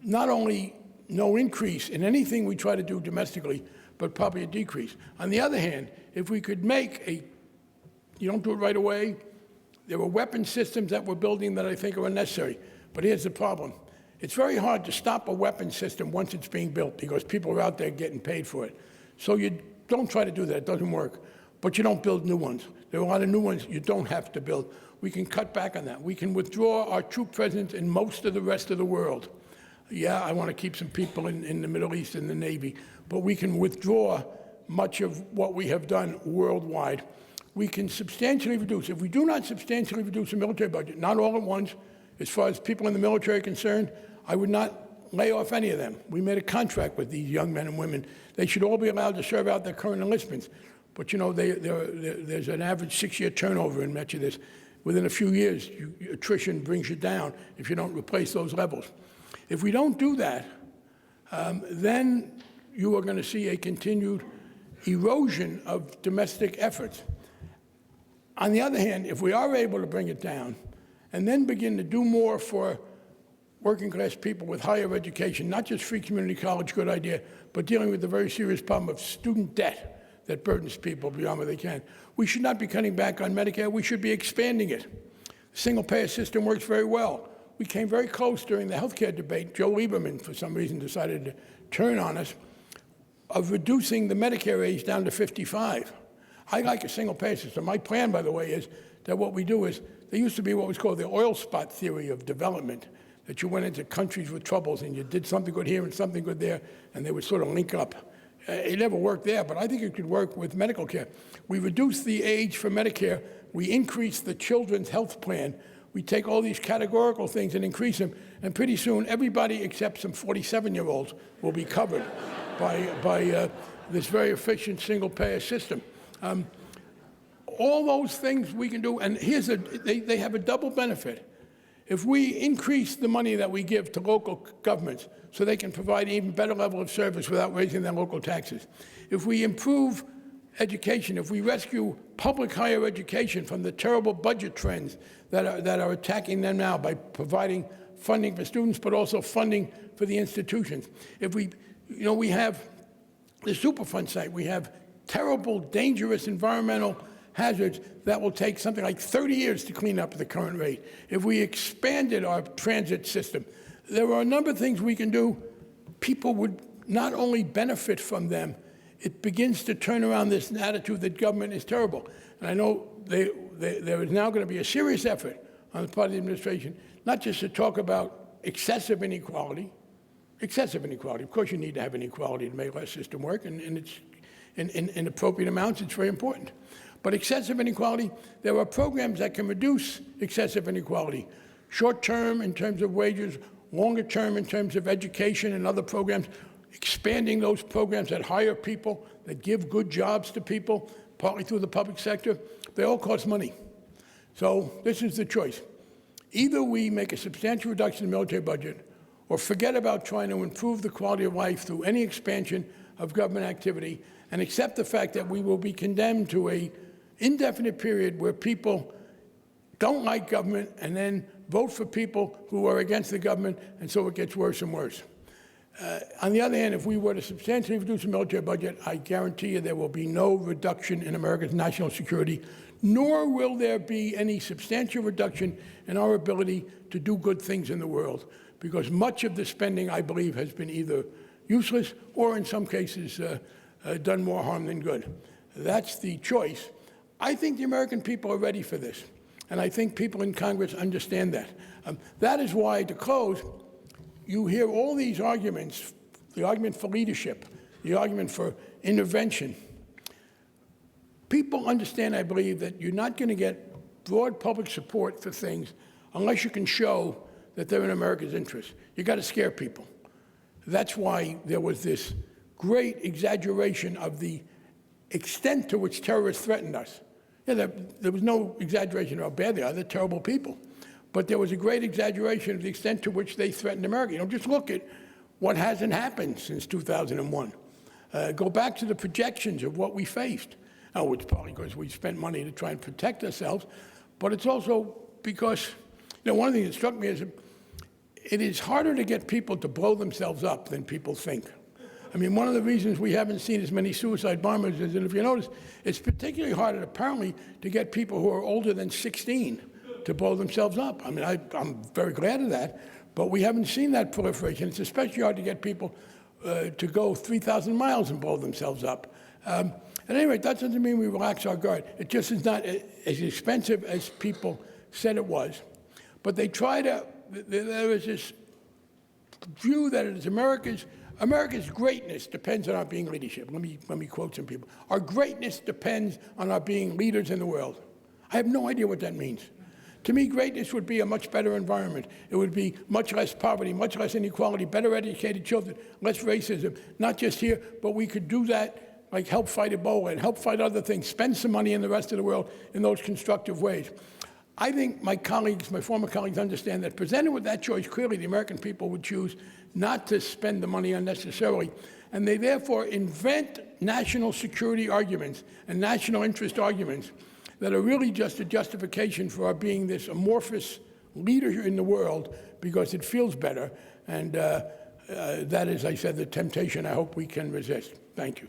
not only no increase in anything we try to do domestically, but probably a decrease. On the other hand, if we could you don't do it right away, there are weapon systems that we're building that I think are unnecessary. But here's the problem. It's very hard to stop a weapon system once it's being built because people are out there getting paid for it. So you don't try to do that. It doesn't work. But you don't build new ones. There are a lot of new ones you don't have to build. We can cut back on that. We can withdraw our troop presence in most of the rest of the world. Yeah, I want to keep some people in the Middle East in the Navy, but we can withdraw much of what we have done worldwide. We can substantially reduce. If we do not substantially reduce the military budget, not all at once, as far as people in the military are concerned, I would not lay off any of them. We made a contract with these young men and women. They should all be allowed to serve out their current enlistments. But, you know, there's an average 6-year turnover in much of this. Within a few years, attrition brings you down if you don't replace those levels. If we don't do that, then you are going to see a continued erosion of domestic efforts. On the other hand, if we are able to bring it down and then begin to do more for working class people with higher education, not just free community college, good idea, but dealing with the very serious problem of student debt that burdens people beyond what they can. We should not be cutting back on Medicare. We should be expanding it. The single-payer system works very well. We came very close during the health care debate. Joe Lieberman, for some reason, decided to turn on us, of reducing the Medicare age down to 55. I like a single-payer system. My plan, by the way, is that what we do is, there used to be what was called the oil spot theory of development, that you went into countries with troubles and you did something good here and something good there, and they would sort of link up. It never worked there, but I think it could work with medical care. We reduced the age for Medicare. We increased the children's health plan. We take all these categorical things and increase them, and pretty soon everybody except some 47-year-olds will be covered by this very efficient single-payer system. All those things we can do, and they have a double benefit. If we increase the money that we give to local governments so they can provide an even better level of service without raising their local taxes, if we improve education, if we rescue public higher education from the terrible budget trends that are attacking them now by providing funding for students but also funding for the institutions, if we have the Superfund site, we have terrible, dangerous environmental hazards that will take something like 30 years to clean up at the current rate. If we expanded our transit system, there are a number of things we can do. People would not only benefit from them, it begins to turn around this attitude that government is terrible. And I know there is now going to be a serious effort on the part of the administration, not just to talk about excessive inequality. Excessive inequality. Of course, you need to have inequality to make our system work, and it's in appropriate amounts, it's very important. But excessive inequality, there are programs that can reduce excessive inequality. Short term in terms of wages, longer term in terms of education and other programs, expanding those programs that hire people, that give good jobs to people, partly through the public sector, they all cost money. So this is the choice. Either we make a substantial reduction in the military budget or forget about trying to improve the quality of life through any expansion of government activity and accept the fact that we will be condemned to an indefinite period where people don't like government and then vote for people who are against the government, and so it gets worse and worse. On the other hand, if we were to substantially reduce the military budget, I guarantee you there will be no reduction in America's national security, nor will there be any substantial reduction in our ability to do good things in the world, because much of the spending, I believe, has been either useless or, in some cases, done more harm than good. That's the choice. I think the American people are ready for this, and I think people in Congress understand that. That is why, to close, you hear all these arguments, the argument for leadership, the argument for intervention. People understand, I believe, that you're not going to get broad public support for things unless you can show that they're in America's interest. You've got to scare people. That's why there was this great exaggeration of the extent to which terrorists threatened us. Yeah, there was no exaggeration of how bad they are. They're terrible people. But there was a great exaggeration of the extent to which they threatened America. Just look at what hasn't happened since 2001. Go back to the projections of what we faced. Oh, it's probably because we spent money to try and protect ourselves, but it's also because, one of the things that struck me is it is harder to get people to blow themselves up than people think. I mean, one of the reasons we haven't seen as many suicide bombers is, and if you notice, it's particularly hard, apparently, to get people who are older than 16 to blow themselves up. I mean, I'm very glad of that, but we haven't seen that proliferation. It's especially hard to get people to go 3,000 miles and blow themselves up. At any rate, that doesn't mean we relax our guard. It just is not as expensive as people said it was. But they try to, there is this view that it is America's greatness depends on our being leadership. Let me quote some people. Our greatness depends on our being leaders in the world. I have no idea what that means. To me, greatness would be a much better environment. It would be much less poverty, much less inequality, better educated children, less racism, not just here, but we could do that, like help fight Ebola and help fight other things, spend some money in the rest of the world in those constructive ways. I think my former colleagues understand that presented with that choice, clearly the American people would choose not to spend the money unnecessarily, and they therefore invent national security arguments and national interest arguments that are really just a justification for our being this amorphous leader in the world because it feels better. And that is, I said, the temptation I hope we can resist. Thank you.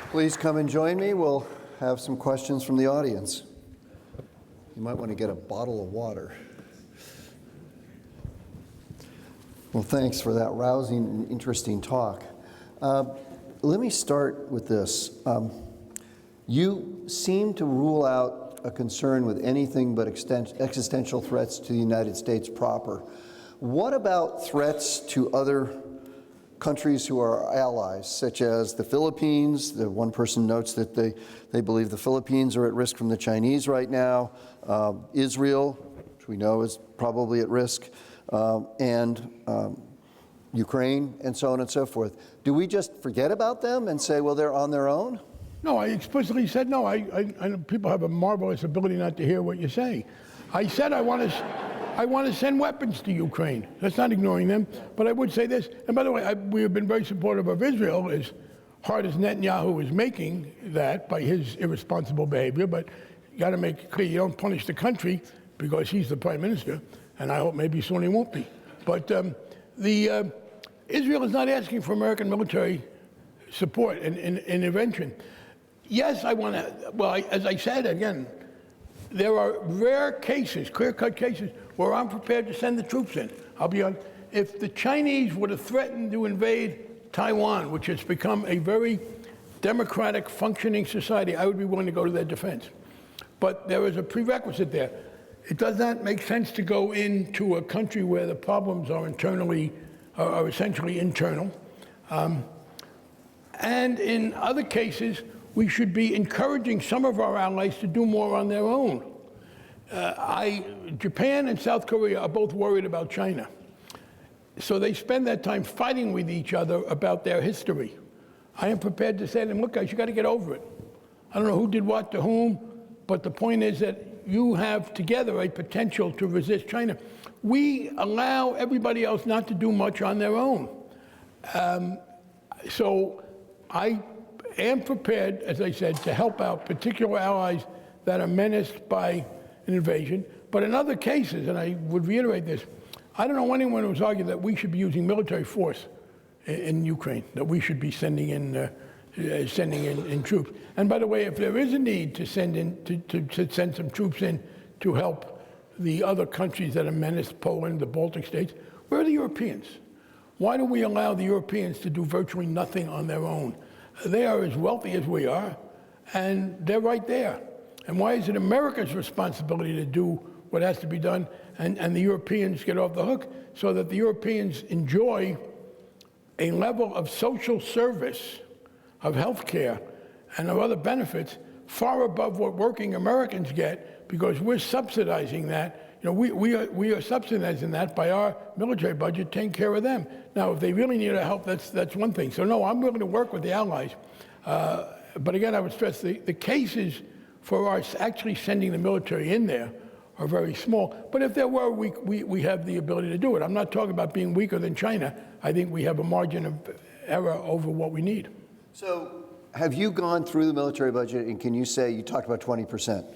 Please come and join me. We'll have some questions from the audience. You might want to get a bottle of water. Well, thanks for that rousing and interesting talk. Let me start with this. You seem to rule out a concern with anything but existential threats to the United States proper. What about threats to other countries who are our allies, such as the Philippines? The one person notes that they believe the Philippines are at risk from the Chinese right now. Israel, which we know is probably at risk, and Ukraine, and so on and so forth. Do we just forget about them and say, well, they're on their own? No, I explicitly said no. I know people have a marvelous ability not to hear what you say. I said I want to send weapons to Ukraine. That's not ignoring them. But I would say this, and by the way, we have been very supportive of Israel, as hard as Netanyahu is making that by his irresponsible behavior. But you got to make it clear, you don't punish the country because he's the prime minister, and I hope maybe soon he won't be. But Israel is not asking for American military support and intervention. Yes, I want to, well, as I said, again, there are rare cases, clear-cut cases, where I'm prepared to send the troops in. I'll be honest. If the Chinese would have threatened to invade Taiwan, which has become a very democratic, functioning society, I would be willing to go to their defense. But there is a prerequisite there. It does not make sense to go into a country where the problems are essentially internal. And in other cases, we should be encouraging some of our allies to do more on their own. Japan and South Korea are both worried about China. So they spend that time fighting with each other about their history. I am prepared to say to them, look, guys, you got to get over it. I don't know who did what to whom, but the point is that you have together a potential to resist China. We allow everybody else not to do much on their own. So I am prepared, as I said, to help out particular allies that are menaced by an invasion. But in other cases, and I would reiterate this, I don't know anyone who's argued that we should be using military force in Ukraine, that we should be sending in troops. And by the way, if there is a need to send some troops in to help the other countries that are menaced, Poland, the Baltic states, where are the Europeans? Why do we allow the Europeans to do virtually nothing on their own? They are as wealthy as we are, and they're right there. And why is it America's responsibility to do what has to be done, and the Europeans get off the hook, so that the Europeans enjoy a level of social service, of health care, and of other benefits far above what working Americans get, because we're subsidizing that. You know, we are subsidizing that by our military budget, taking care of them. Now, if they really need our help, that's one thing. So no, I'm willing to work with the allies. But again, I would stress the cases for us actually sending the military in there are very small. But if there were, we have the ability to do it. I'm not talking about being weaker than China. I think we have a margin of error over what we need. So have you gone through the military budget, and can you say, you talked about 20%.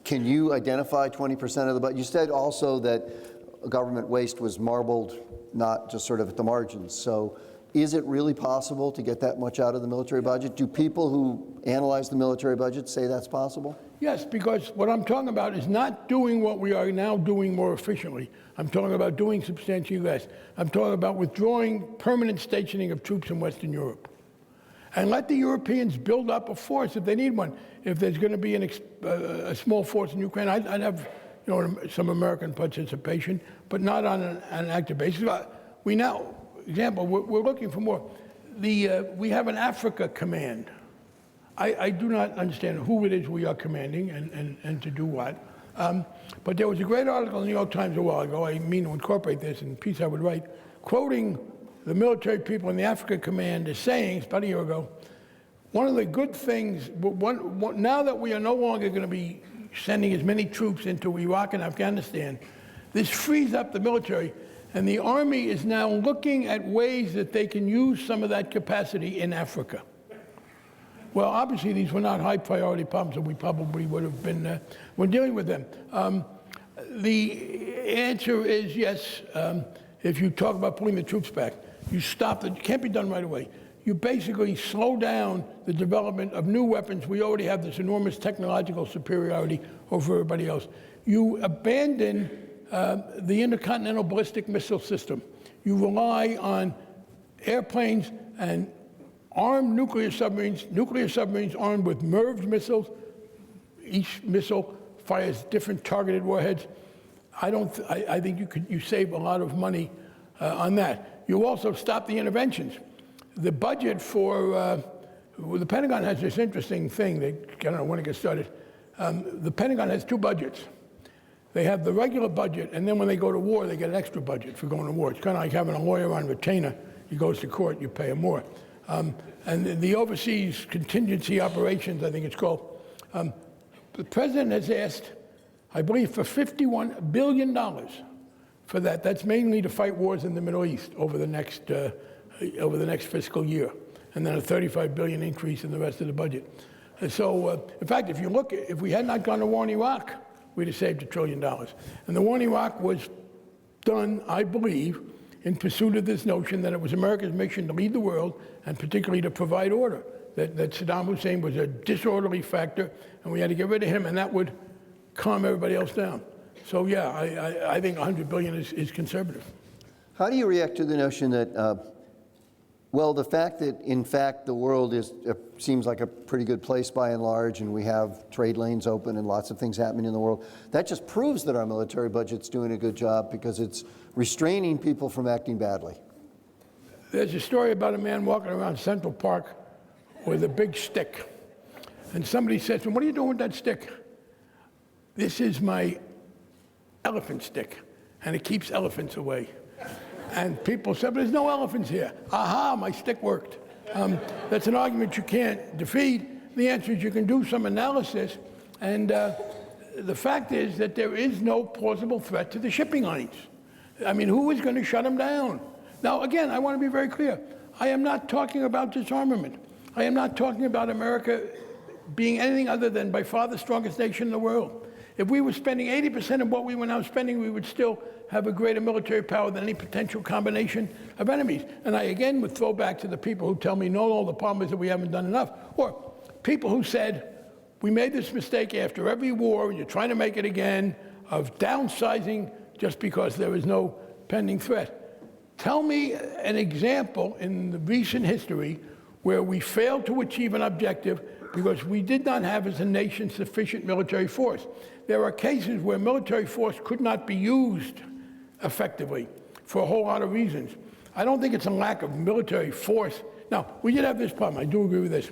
Can you identify 20% of the budget? You said also that government waste was marbled, not just sort of at the margins. So is it really possible to get that much out of the military budget? Do people who analyze the military budget say that's possible? Yes, because what I'm talking about is not doing what we are now doing more efficiently. I'm talking about doing substantially less. I'm talking about withdrawing permanent stationing of troops in Western Europe. And let the Europeans build up a force if they need one. If there's going to be a small force in Ukraine, I'd have some American participation, but not on an active basis. We now, example, we're looking for more. We have an Africa command. I do not understand who it is we are commanding and to do what. But there was a great article in the New York Times a while ago, I mean to incorporate this in a piece I would write, quoting the military people in the Africa Command as saying, about a year ago, one of the good things, now that we are no longer going to be sending as many troops into Iraq and Afghanistan, this frees up the military, and the Army is now looking at ways that they can use some of that capacity in Africa. Well, obviously, these were not high priority problems, and we probably would have been when dealing with them. The answer is yes. If you talk about pulling the troops back, you stop it. It can't be done right away. You basically slow down the development of new weapons. We already have this enormous technological superiority over everybody else. You abandon the intercontinental ballistic missile system. you rely on airplanes and armed nuclear submarines armed with MIRV missiles. Each missile fires different targeted warheads. I think you save a lot of money on that. You also stop the interventions. The budget for the Pentagon has this interesting thing. I don't know when it gets started. The Pentagon has two budgets. They have the regular budget, and then when they go to war, they get an extra budget for going to war. It's kind of like having a lawyer on retainer. He goes to court, you pay him more. And the overseas contingency operations, I think it's called, the president has asked, I believe, for $51 billion for that. That's mainly to fight wars in the Middle East over the next fiscal year, and then a $35 billion increase in the rest of the budget. And so, in fact, if we had not gone to war in Iraq, we'd have saved $1 trillion. And the war in Iraq was done, I believe, in pursuit of this notion that it was America's mission to lead the world, and particularly to provide order, that Saddam Hussein was a disorderly factor, and we had to get rid of him, and that would calm everybody else down. So yeah, I think $100 billion is conservative. How do you react to the notion that, well, the fact that, in fact, the world seems like a pretty good place by and large, and we have trade lanes open and lots of things happening in the world, that just proves that our military budget's doing a good job because it's restraining people from acting badly? There's a story about a man walking around Central Park with a big stick. And somebody says to him, "What are you doing with that stick?" "This is my elephant stick, and it keeps elephants away." And people said, "But there's no elephants here." "Aha, my stick worked." That's an argument you can't defeat. The answer is you can do some analysis, and the fact is that there is no plausible threat to the shipping lines. I mean, who is going to shut them down? Now, again, I want to be very clear. I am not talking about disarmament. I am not talking about America being anything other than by far the strongest nation in the world. If we were spending 80% of what we were now spending, we would still have a greater military power than any potential combination of enemies. And I, again, would throw back to the people who tell me, no, the problem is that we haven't done enough. Or people who said, we made this mistake after every war, and you're trying to make it again, of downsizing just because there is no pending threat. Tell me an example in the recent history where we failed to achieve an objective because we did not have as a nation sufficient military force. There are cases where military force could not be used effectively for a whole lot of reasons. I don't think it's a lack of military force. Now, we did have this problem. I do agree with this.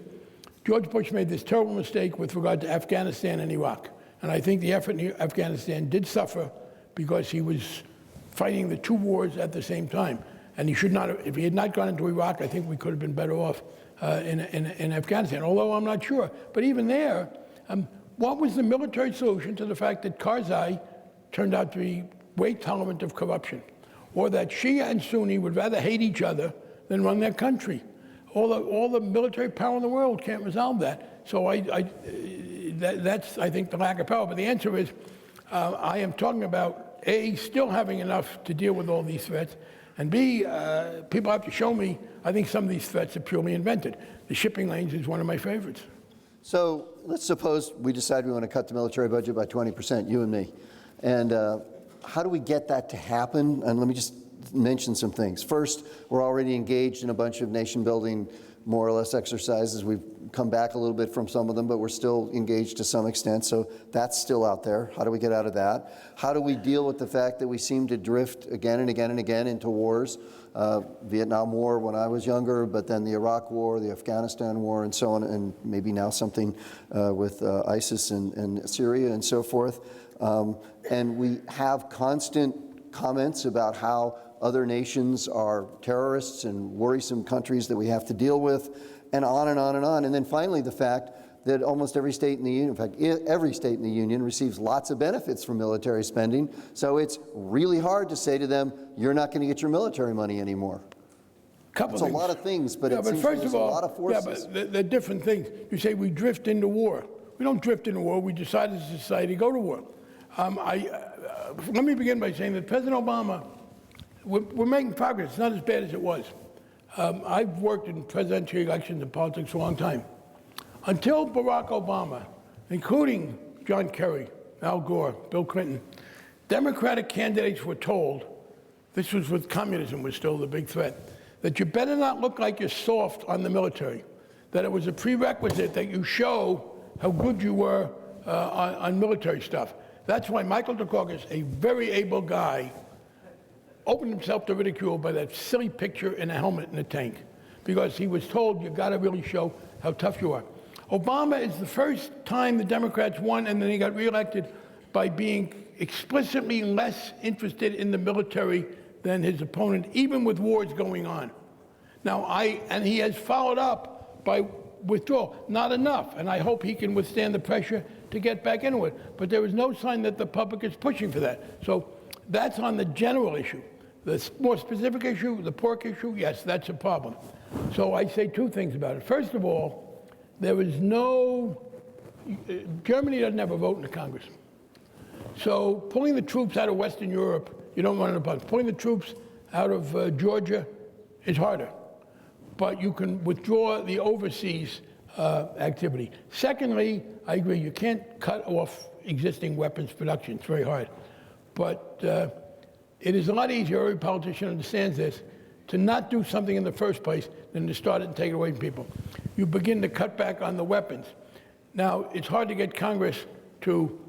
George Bush made this terrible mistake with regard to Afghanistan and Iraq. And I think the effort in Afghanistan did suffer because he was fighting the two wars at the same time. And he should not have, if he had not gone into Iraq, I think we could have been better off in Afghanistan, although I'm not sure. But even there, what was the military solution to the fact that Karzai turned out to be way tolerant of corruption, or that Shia and Sunni would rather hate each other than run their country? All the military power in the world can't resolve that. So that's, I think, the lack of power. But the answer is, I am talking about, A, still having enough to deal with all these threats, and B, people have to show me, I think some of these threats are purely invented. The shipping lanes is one of my favorites. So let's suppose we decide we want to cut the military budget by 20%, you and me. And how do we get that to happen? And let me just mention some things. First, we're already engaged in a bunch of nation-building, more or less, exercises. We've come back a little bit from some of them, but we're still engaged to some extent, so that's still out there. How do we get out of that? How do we deal with the fact that we seem to drift again and again and again into wars? Vietnam War when I was younger, but then the Iraq War, the Afghanistan War, and so on, and maybe now something with ISIS and Syria and so forth. And we have constant comments about how other nations are terrorists and worrisome countries that we have to deal with, and on and on and on. And then finally, the fact that almost every state in the union, in fact, every state in the union receives lots of benefits from military spending. So it's really hard to say to them, you're not going to get your military money anymore. It's a lot of things, but it seems first there's of all, a lot of forces. Yeah, but they're different things. You say we drift into war. We don't drift into war. We decide as a society to go to war. Let me begin by saying that President Obama, we're making progress. It's not as bad as it was. I've worked in presidential elections and politics for a long time. Until Barack Obama, including John Kerry, Al Gore, Bill Clinton, Democratic candidates were told this was with communism was still the big threat, that you better not look like you're soft on the military, that it was a prerequisite that you show how good you were on military stuff. That's why Michael Dukakis, a very able guy, opened himself to ridicule by that silly picture in a helmet in a tank, because he was told you got to really show how tough you are. Obama is the first time the Democrats won, and then he got reelected by being explicitly less interested in the military than his opponent, even with wars going on. Now, and he has followed up by withdrawal. Not enough, and I hope he can withstand the pressure to get back into it. But there is no sign that the public is pushing for that. So that's on the general issue. The more specific issue, the pork issue, yes, that's a problem. So I say two things about it. First of all, there is no, Germany doesn't have a vote in the Congress. So pulling the troops out of Western Europe, you don't run in a bunch. Pulling the troops out of Georgia is harder. But you can withdraw the overseas activity. Secondly, I agree, you can't cut off existing weapons production. It's very hard. But it is a lot easier, every politician understands this, to not do something in the first place than to start it and take it away from people. You begin to cut back on the weapons. Now, it's hard to get Congress to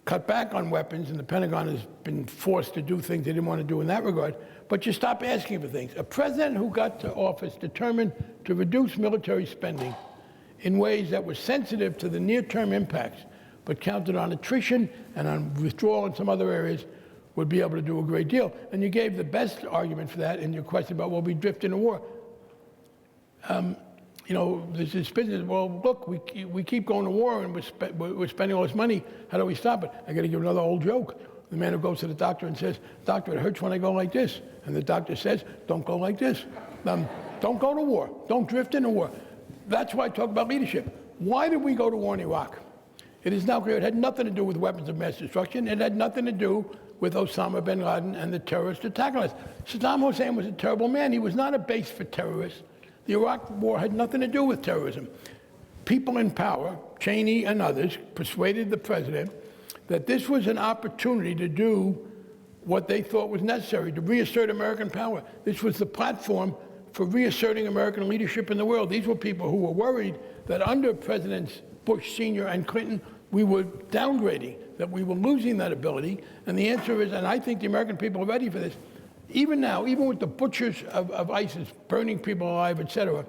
cut back on weapons, and the Pentagon has been forced to do things they didn't want to do in that regard, but you stop asking for things. A president who got to office determined to reduce military spending in ways that were sensitive to the near-term impacts, but counted on attrition and on withdrawal in some other areas, would be able to do a great deal. And you gave the best argument for that in your question about, well, we drift into war. You know, there's this business, well, look, we keep going to war and we're spending all this money. How do we stop it? I got to give another old joke. The man who goes to the doctor and says, doctor, it hurts when I go like this. And the doctor says, don't go like this. Don't go to war. Don't drift into war. That's why I talk about leadership. Why did we go to war in Iraq? It is now clear it had nothing to do with weapons of mass destruction. It had nothing to do with Osama bin Laden and the terrorist attack on us. Saddam Hussein was a terrible man. He was not a base for terrorists. The Iraq war had nothing to do with terrorism. People in power, Cheney and others, persuaded the president that this was an opportunity to do what they thought was necessary, to reassert American power. This was the platform for reasserting American leadership in the world. These were people who were worried that under Presidents Bush Sr. and Clinton, we were downgrading, that we were losing that ability. And the answer is, and I think the American people are ready for this, even now, even with the butchers of ISIS, burning people alive, et cetera,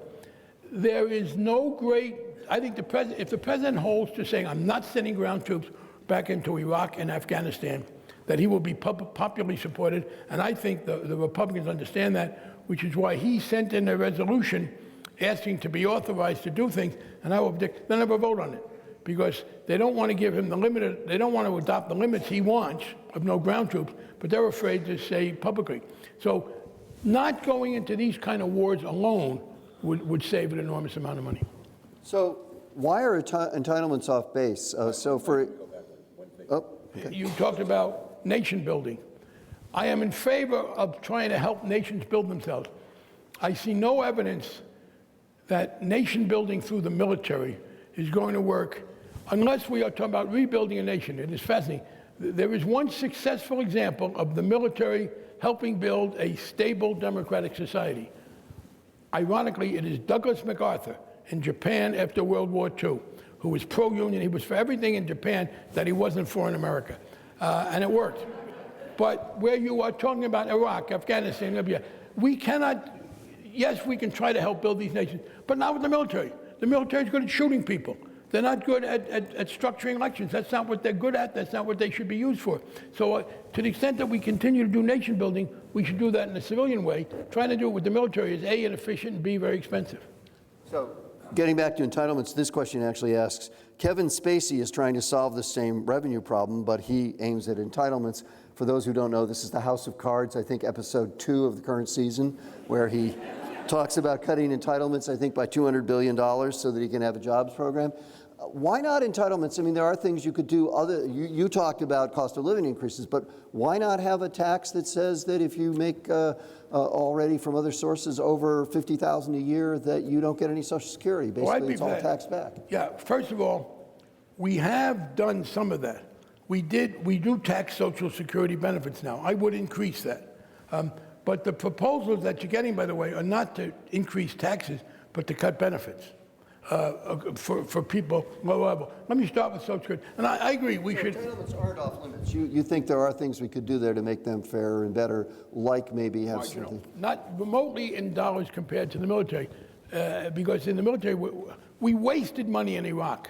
there is no great, I think if the president holds to saying, I'm not sending ground troops back into Iraq and Afghanistan, that he will be popularly supported. And I think the Republicans understand that, which is why he sent in a resolution asking to be authorized to do things, and I will predict they'll never vote on it, because they don't want to give him they don't want to adopt the limits he wants of no ground troops, but they're afraid to say publicly. So not going into these kind of wars alone would save an enormous amount of money. So why are entitlements off base? You talked about nation building. I am in favor of trying to help nations build themselves. I see no evidence that nation building through the military is going to work unless we are talking about rebuilding a nation. It is fascinating. There is one successful example of the military helping build a stable democratic society. Ironically, it is Douglas MacArthur in Japan after World War II, who was pro-union. He was for everything in Japan that he wasn't for in America. And it worked. But where you are talking about Iraq, Afghanistan, Libya, we cannot, yes, we can try to help build these nations, but not with the military. The military is good at shooting people. They're not good at structuring elections. That's not what they're good at. That's not what they should be used for. So to the extent that we continue to do nation building, we should do that in a civilian way. Trying to do it with the military is A, inefficient, and B, very expensive. So getting back to entitlements, this question actually asks, Kevin Spacey is trying to solve the same revenue problem, but he aims at entitlements. For those who don't know, this is the House of Cards, I think episode 2 of the current season, where he talks about cutting entitlements, I think, by $200 billion so that he can have a jobs program. Why not entitlements? I mean, there are things you could do. You talked about cost of living increases, but why not have a tax that says that if you make already from other sources over $50,000 a year, that you don't get any Social Security? Basically, it's all taxed back. Yeah. First of all, we have done some of that. We do tax Social Security benefits now. I would increase that. But the proposals that you're getting, by the way, are not to increase taxes, but to cut benefits for people low level. Let me start with Social Security. And I agree, we should. Entitlements aren't off limits. You think there are things we could do there to make them fairer and better, like maybe have something? Not remotely in dollars compared to the military, because in the military, we wasted money in Iraq.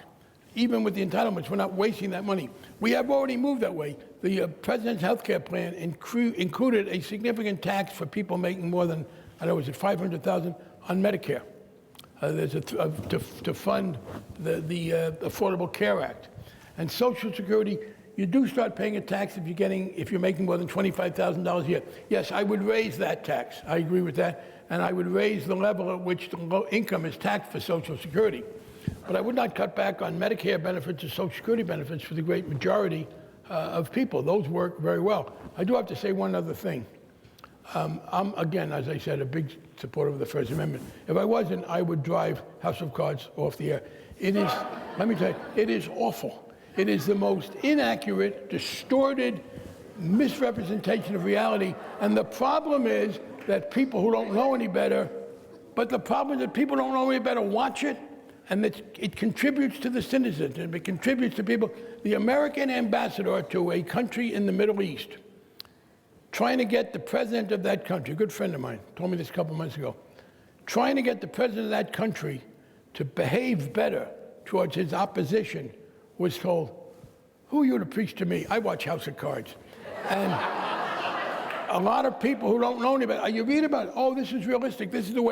Even with the entitlements, we're not wasting that money. We have already moved that way. The president's health care plan included a significant tax for people making more than, I don't know, was it $500,000 on Medicare? There's to fund the Affordable Care Act. And Social Security, you do start paying a tax if you're making more than $25,000 a year. Yes, I would raise that tax. I agree with that. And I would raise the level at which the low income is taxed for Social Security. But I would not cut back on Medicare benefits or Social Security benefits for the great majority of people. Those work very well. I do have to say one other thing. I'm, again, as I said, a big supporter of the First Amendment. If I wasn't, I would drive House of Cards off the air. It is, let me tell you, it is awful. It is the most inaccurate, distorted misrepresentation of reality. And the problem is that people who don't know any better, but the problem is that people don't know any better watch it, and that it contributes to the cynicism. It contributes to people. The American ambassador to a country in the Middle East, trying to get the president of that country, a good friend of mine, told me this a couple months ago, trying to get the president of that country to behave better towards his opposition, was told, who are you to preach to me? I watch House of Cards. And a lot of people who don't know any better, you read about it, oh, this is realistic, this is the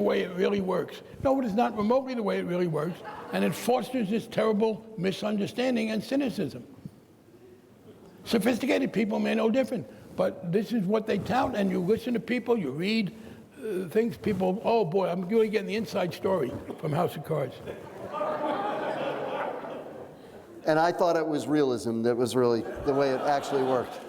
way it really works. No, it is not remotely the way it really works, and it fosters this terrible misunderstanding and cynicism. Sophisticated people may know different, but this is what they tout, and you listen to people, you read things, people, oh boy, I'm really getting the inside story from House of Cards. And I thought it was realism that was really the way it actually worked.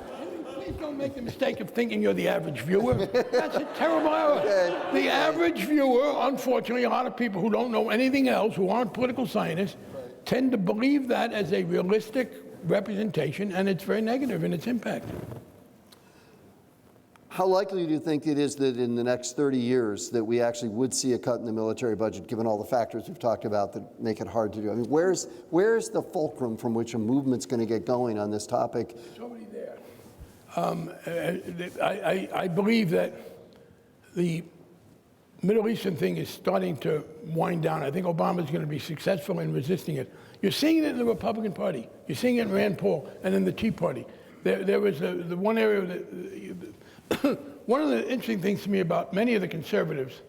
Please don't make the mistake of thinking you're the average viewer. That's a terrible error. Okay. The average viewer, unfortunately, a lot of people who don't know anything else, who aren't political scientists, tend to believe that as a realistic representation, and it's very negative in its impact. How likely do you think it is that in the next 30 years that we actually would see a cut in the military budget, given all the factors we've talked about that make it hard to do? I mean, where's the fulcrum from which a movement's going to get going on this topic? It's already there. I believe that the Middle Eastern thing is starting to wind down. I think Obama's going to be successful in resisting it. You're seeing it in the Republican Party. You're seeing it in Rand Paul and in the Tea Party. There was the one area that... One of the interesting things to me about many of the conservatives,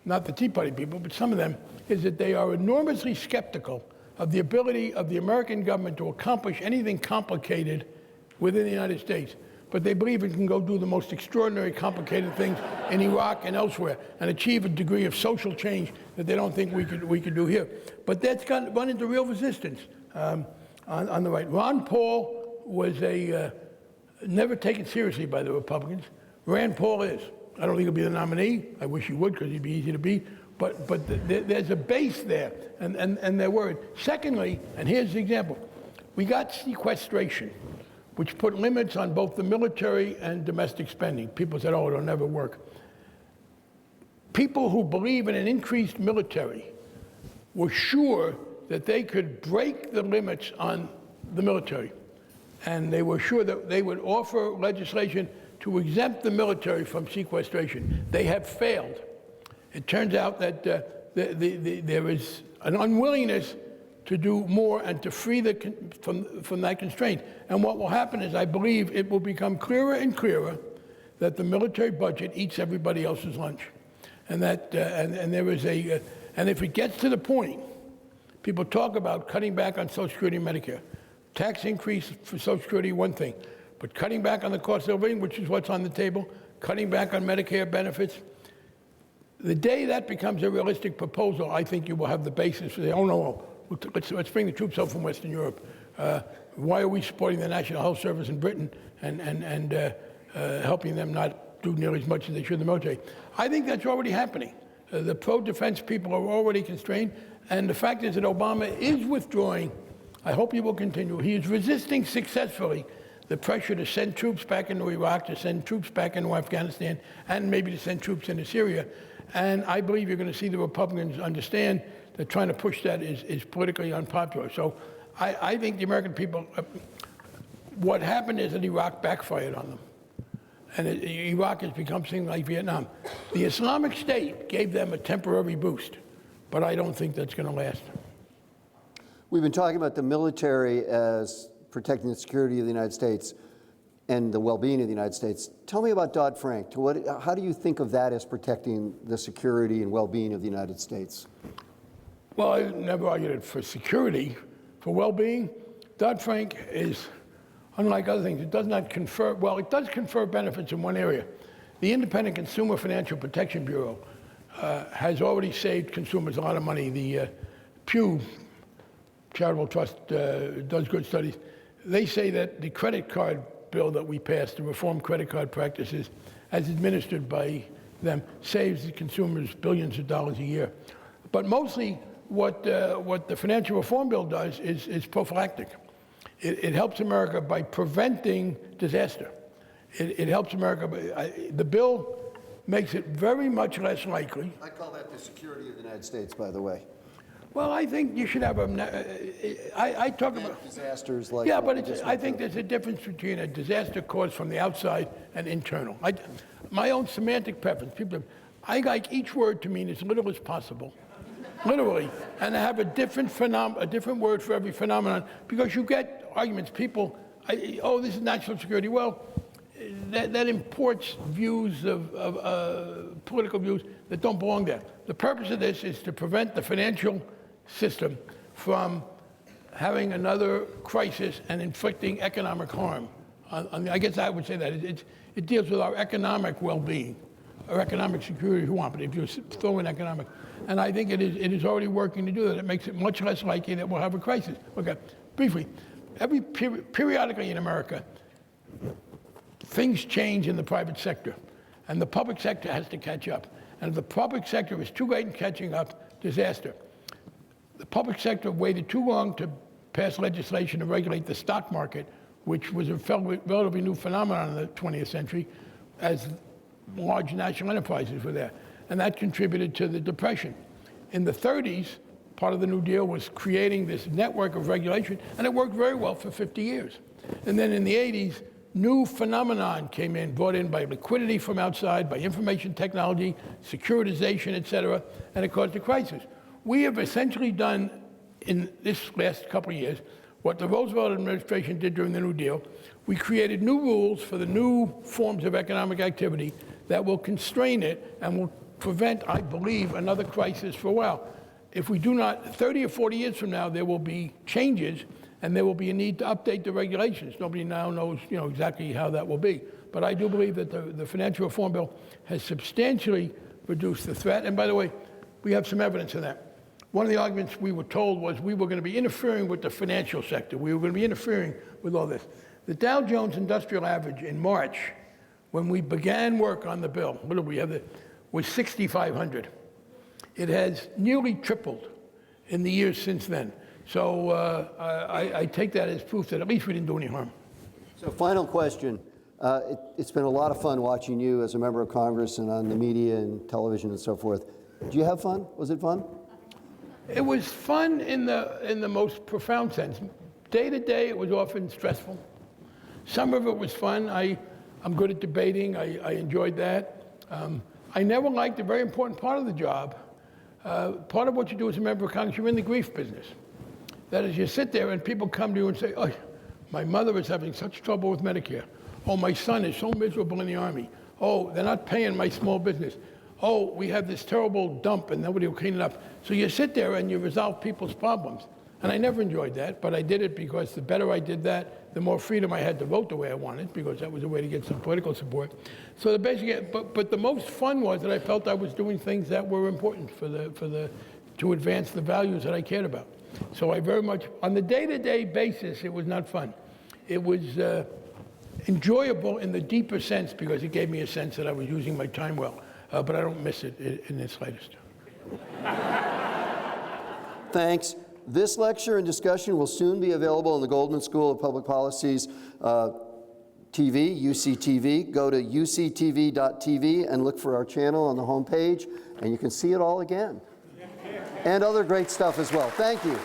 not the Tea Party people, but some of them, is that they are enormously skeptical of the ability of the American government to accomplish anything complicated within the United States. But they believe it can go do the most extraordinary, complicated things in Iraq and elsewhere and achieve a degree of social change that they don't think we could do here. But that's run into real resistance on the right. Ron Paul was never taken seriously by the Republicans. Rand Paul is. I don't think he'll be the nominee. I wish he would, because he'd be easy to beat. But there's a base there, and they're worried. Secondly, and here's the example, we got sequestration, which put limits on both the military and domestic spending. People said, oh, it'll never work. People who believe in an increased military were sure that they could break the limits on the military. And they were sure that they would offer legislation to exempt the military from sequestration. They have failed. It turns out that there is an unwillingness to do more and to free from that constraint. And what will happen is, I believe it will become clearer and clearer that the military budget eats everybody else's lunch. And that and there is and if it gets to the point, people talk about cutting back on Social Security and Medicare. Tax increase for Social Security, one thing. But cutting back on the cost of living, which is what's on the table, cutting back on Medicare benefits, the day that becomes a realistic proposal, I think you will have the basis to say, oh no, let's bring the troops home from Western Europe. Why are we supporting the National Health Service in Britain and helping them not do nearly as much as they should in the military? I think that's already happening. The pro-defense people are already constrained, and the fact is that Obama is withdrawing. I hope he will continue. He is resisting successfully the pressure to send troops back into Iraq, to send troops back into Afghanistan, and maybe to send troops into Syria. And I believe you're going to see the Republicans understand that trying to push that is politically unpopular. So I think the American people, what happened is that Iraq backfired on them. And Iraq has become something like Vietnam. The Islamic State gave them a temporary boost, but I don't think that's going to last. We've been talking about the military as protecting the security of the United States and the well-being of the United States. Tell me about Dodd-Frank. How do you think of that as protecting the security and well-being of the United States? Well, I never argued it for security. For well-being, Dodd-Frank is, unlike other things, it does not confer, well, it does confer benefits in one area. The Independent Consumer Financial Protection Bureau has already saved consumers a lot of money. The Pew Charitable Trust does good studies. They say that the credit card bill that we passed, the reform credit card practices, as administered by them, saves the consumers billions of dollars a year. But mostly what the financial reform bill does is prophylactic. It helps America by preventing disaster. It helps America. The bill makes it very much less likely. I call that the security of the United States, by the way. Well, I think you should have I talk about disasters like yeah, but I think there's a difference between a disaster caused from the outside and internal. My own semantic preference. I like each word to mean as little as possible, literally, and I have a different word for every phenomenon, because you get arguments. People, oh, this is national security. Well, that imports views of political views that don't belong there. The purpose of this is to prevent the financial system from having another crisis and inflicting economic harm. I guess I would say that. It deals with our economic well-being, our economic security if you want, but if you throw in economic. And I think it is already working to do that. It makes it much less likely that we'll have a crisis. Okay, briefly, periodically in America, things change in the private sector, and the public sector has to catch up. And if the public sector is too late in catching up, disaster. The public sector waited too long to pass legislation to regulate the stock market, which was a relatively new phenomenon in the 20th century, as large national enterprises were there. And that contributed to the Depression. In the 30s, part of the New Deal was creating this network of regulation, and it worked very well for 50 years. And then in the 80s, new phenomenon came in, brought in by liquidity from outside, by information technology, securitization, et cetera, and it caused a crisis. We have essentially done, in this last couple of years, what the Roosevelt administration did during the New Deal. We created new rules for the new forms of economic activity that will constrain it and will prevent, I believe, another crisis for a while. If we do not, 30 or 40 years from now, there will be changes, and there will be a need to update the regulations. Nobody now knows, exactly how that will be. But I do believe that the financial reform bill has substantially reduced the threat. And by the way, we have some evidence of that. One of the arguments we were told was we were going to be interfering with the financial sector. We were going to be interfering with all this. The Dow Jones Industrial Average in March, when we began work on the bill, what do we have? Was 6,500. It has nearly tripled in the years since then. So I take that as proof that at least we didn't do any harm. So final question. It's been a lot of fun watching you as a member of Congress and on the media and television and so forth. Did you have fun? Was it fun? It was fun in the most profound sense. Day to day, it was often stressful. Some of it was fun. I'm good at debating. I enjoyed that. I never liked a very important part of the job. Part of what you do as a member of Congress, you're in the grief business. That is, you sit there and people come to you and say, oh, my mother is having such trouble with Medicare. Oh, my son is so miserable in the Army. Oh, they're not paying my small business. Oh, we have this terrible dump and nobody will clean it up. So you sit there and you resolve people's problems. And I never enjoyed that, but I did it because the better I did that, the more freedom I had to vote the way I wanted, because that was a way to get some political support. So the basic, but the most fun was that I felt I was doing things that were important to advance the values that I cared about. So I very much, on the day-to-day basis, it was not fun. It was enjoyable in the deeper sense because it gave me a sense that I was using my time well. But I don't miss it in the slightest. Thanks. This lecture and discussion will soon be available in the Goldman School of Public Policy's TV, UCTV. Go to uctv.tv and look for our channel on the homepage, and you can see it all again. And other great stuff as well. Thank you.